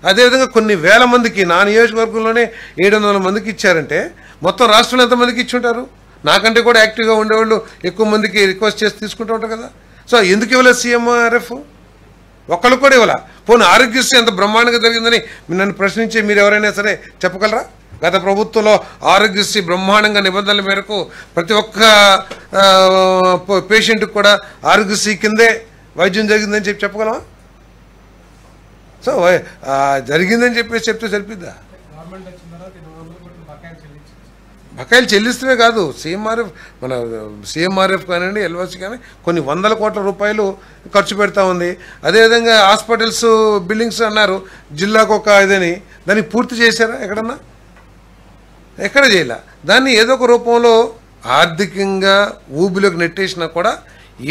[SPEAKER 1] అదేవిధంగా కొన్ని వేల మందికి, నా నియోజకవర్గంలోనే 700 మందికి ఇచ్చారంటే మొత్తం రాష్ట్రంలో ఎంతమందికి ఇచ్చుంటారు? నాకంటే కూడా యాక్టివ్గా ఉండేవాళ్ళు ఎక్కువ మందికి రిక్వెస్ట్ చేసి తీసుకుంటూ ఉంటారు కదా. సో ఎందుకు ఇవ్వలేదు సీఎంఆర్ఎఫ్? ఒక్కళ్ళు కూడా ఇవ్వాల. పోనీ ఆరోగ్యశ్రీ ఎంత బ్రహ్మాండంగా జరిగిందని నన్ను ప్రశ్నించి మీరు ఎవరైనా సరే చెప్పగలరా? గత ప్రభుత్వంలో ఆరోగ్యశ్రీ బ్రహ్మాండంగా నిబంధనల మేరకు ప్రతి ఒక్క పేషెంట్కి కూడా ఆరోగ్యశ్రీ కిందే వైద్యం జరిగిందని చెప్పగలమా? సో జరిగిందని చెప్పేసి చెప్తే సరిపోద్దా? బకాయిలు చెల్లిస్తూనే కాదు, సీఎంఆర్ఎఫ్ కానివ్వండి ఎల్ఓసి కానీ కొన్ని 100 కోట్ల రూపాయలు ఖర్చు పెడతా ఉంది. అదేవిధంగా హాస్పిటల్స్ బిల్డింగ్స్ అన్నారు జిల్లాకు ఒక ఇదని, దాన్ని పూర్తి చేశారా? ఎక్కడ చేయలే. దాన్ని ఏదో ఒక రూపంలో ఆర్థికంగా ఊబిలోకి నెట్టేసినా కూడా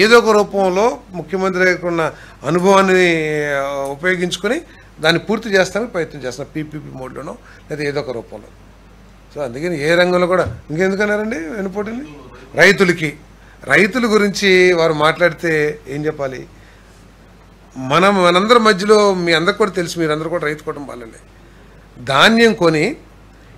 [SPEAKER 1] ఏదో ఒక రూపంలో ముఖ్యమంత్రి ఉన్న అనుభవాన్ని ఉపయోగించుకొని దాన్ని పూర్తి చేస్తానికి ప్రయత్నం చేస్తాం, పీపీపీ మోడ్లోనో లేదా ఏదో ఒక రూపంలో. సో అందుకని ఏ రంగంలో కూడా ఇంకెందుకన్నారండి వెనుపోటీని రైతుల గురించి వారు మాట్లాడితే ఏం చెప్పాలి? మనందరి మధ్యలో మీ అందరికి కూడా తెలుసు, మీరందరూ కూడా రైతు కుటుంబాలే. ధాన్యం కొని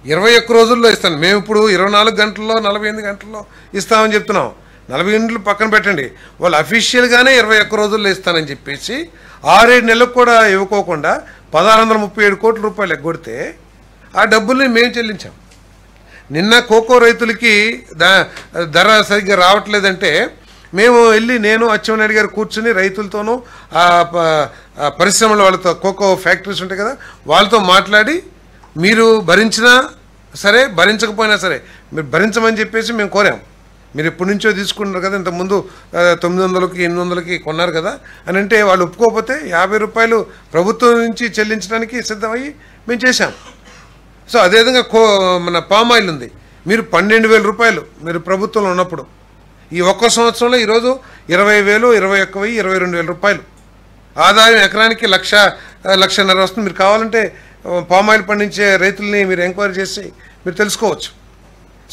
[SPEAKER 1] 21 రోజుల్లో ఇస్తాను, మేము ఇప్పుడు 24 గంటల్లో 48 గంటల్లో ఇస్తామని చెప్తున్నాం. 40 గంటలు పక్కన పెట్టండి, వాళ్ళు అఫీషియల్గానే 21 రోజుల్లో ఇస్తానని చెప్పేసి 6-7 నెలలకు కూడా ఇవ్వకోకుండా 1637 కోట్ల రూపాయలు ఎగ్గొడితే ఆ డబ్బుల్ని మేము చెల్లించాం. నిన్న కోకో రైతులకి ధర సరిగ్గా రావట్లేదంటే మేము వెళ్ళి, నేను అచ్చెన్నాయుడు గారు కూర్చుని రైతులతోనూ పరిశ్రమల వాళ్ళతో, కోకో ఫ్యాక్టరీస్ ఉంటాయి కదా వాళ్ళతో మాట్లాడి, మీరు భరించినా సరే భరించకపోయినా సరే మీరు భరించమని చెప్పేసి మేము కోరాం. మీరు ఎప్పటి నుంచో తీసుకుంటున్నారు కదా, ఇంతకుముందు 900కి 800కి కొన్నారు కదా అని అంటే వాళ్ళు ఒప్పుకోకపోతే 50 రూపాయలు ప్రభుత్వం నుంచి చెల్లించడానికి సిద్ధమయ్యి మేము చేశాం. సో అదేవిధంగా మన పామ్ ఆయిల్ ఉంది, మీరు 12,000 రూపాయలు మీరు ప్రభుత్వంలో ఉన్నప్పుడు, ఈ ఒక్క సంవత్సరంలో ఈరోజు 20,000, 21,000, 22,000 రూపాయలు ఆదాయం, ఎకరానికి 1,00,000 వస్తుంది. మీరు కావాలంటే పామ్ ఆయిల్ పండించే రైతుల్ని మీరు ఎంక్వైరీ చేసి మీరు తెలుసుకోవచ్చు.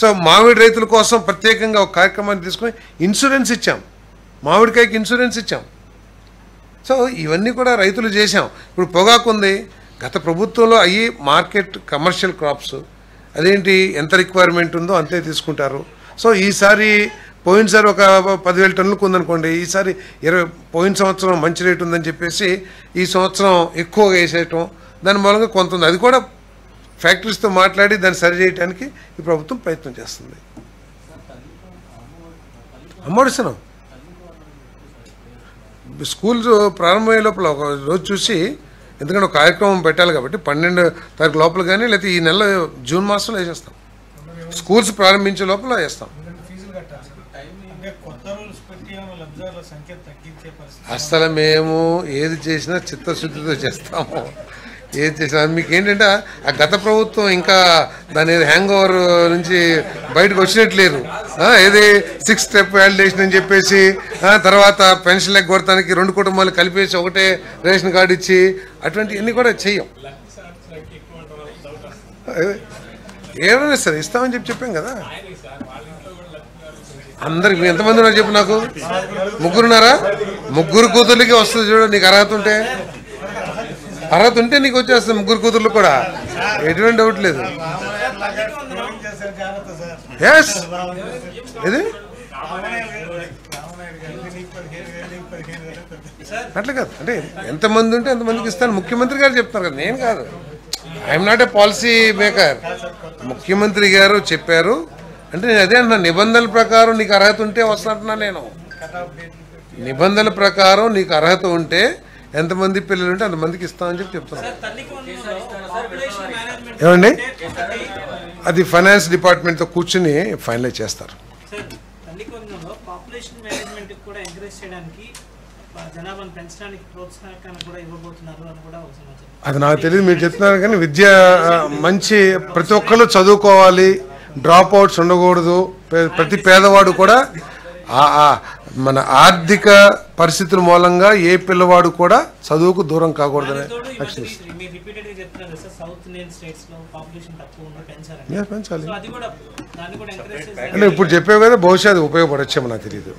[SPEAKER 1] సో మామిడి రైతుల కోసం ప్రత్యేకంగా ఒక కార్యక్రమాన్ని తీసుకుని ఇన్సూరెన్స్ ఇచ్చాం, మామిడికాయకి ఇన్సూరెన్స్ ఇచ్చాం. సో ఇవన్నీ కూడా రైతులు చేశాం. ఇప్పుడు పొగాకు ఉంది, గత ప్రభుత్వంలో అయ్యి మార్కెట్ కమర్షియల్ క్రాప్స్ అదేంటి ఎంత రిక్వైర్మెంట్ ఉందో అంతే తీసుకుంటారు. సో ఈసారి పోయినసారి ఒక 10,000 టన్నులకు ఉందనుకోండి, ఈసారి పోయిన సంవత్సరం మంచి రేటు ఉందని చెప్పేసి ఈ సంవత్సరం ఎక్కువగా వేసేయటం, దాని మూలంగా కొంత ఉంది. అది కూడా ఫ్యాక్టరీస్తో మాట్లాడి దాన్ని సరి చేయడానికి ఈ ప్రభుత్వం ప్రయత్నం చేస్తుంది. అమ్మఒడిస్తున్నాం. స్కూల్స్ ప్రారంభమయ్యే లోపల ఒక రోజు చూసి, ఎందుకంటే ఒక కార్యక్రమం పెట్టాలి కాబట్టి 12వ తారీఖు లోపల కానీ లేకపోతే ఈ నెల జూన్ మాసంలో వేసేస్తాం. స్కూల్స్ ప్రారంభించే లోపల వేస్తాం. అసలు మేము ఏది చేసినా చిత్తశుద్ధితో చేస్తాము. ఏం చేసినా మీకు ఏంటంటే ఆ గత ప్రభుత్వం ఇంకా దాని హ్యాంగ్ ఓవర్ నుంచి బయటకు వచ్చినట్లేరు. ఏది 6 స్టెప్ వ్యాలిడేషన్ అని చెప్పేసి తర్వాత పెన్షన్ ఎగ్గొడటానికి 2 కుటుంబాలు కలిపేసి ఒకటే రేషన్ కార్డు ఇచ్చి అటువంటివన్నీ కూడా చెయ్యం. ఏమైనా సరే ఇస్తామని చెప్పాం కదా. అందరికి ఎంతమంది ఉన్నారు చెప్పు నాకు. 3 ఉన్నారా? 3 కూతుర్లకి వస్తుంది చూడు. నీకు అర్హత ఉంటే నీకు వచ్చేస్తుంది 3 కూతుర్లు కూడా, ఎటువంటి డౌట్ లేదు. ఎస్ ఇది అట్లా కాదు, అంటే ఎంతమంది ఉంటే ఎంతమందికి ఇస్తాను ముఖ్యమంత్రి గారు చెప్తారు కదా, నేను కాదు. I'm not a policy maker. ముఖ్యమంత్రి గారు చెప్పారు అంటే నేను అదే అంటున్నా. నిబంధనల ప్రకారం నీకు అర్హత ఉంటే వస్తున్నా. నేను నిబంధనల ప్రకారం నీకు అర్హత ఉంటే ఎంతమంది పిల్లలు ఉంటే అంతమందికి ఇస్తామని చెప్తాను. ఏమండి అది ఫైనాన్స్ డిపార్ట్మెంట్తో కూర్చుని ఫైనలైజ్ చేస్తారు. అది నాకు తెలియదు, మీరు చెప్తున్నారు కానీ విద్య మంచి ప్రతి ఒక్కళ్ళు చదువుకోవాలి, డ్రాప్ అవుట్స్ ఉండకూడదు. ప్రతి పేదవాడు కూడా మన ఆర్థిక పరిస్థితుల మూలంగా ఏ పిల్లవాడు కూడా చదువుకు దూరం కాకూడదని పెంచాలి. అంటే ఇప్పుడు చెప్పావు కదా, బహుశా అది ఉపయోగపడొచ్చేమో నాకు తెలియదు.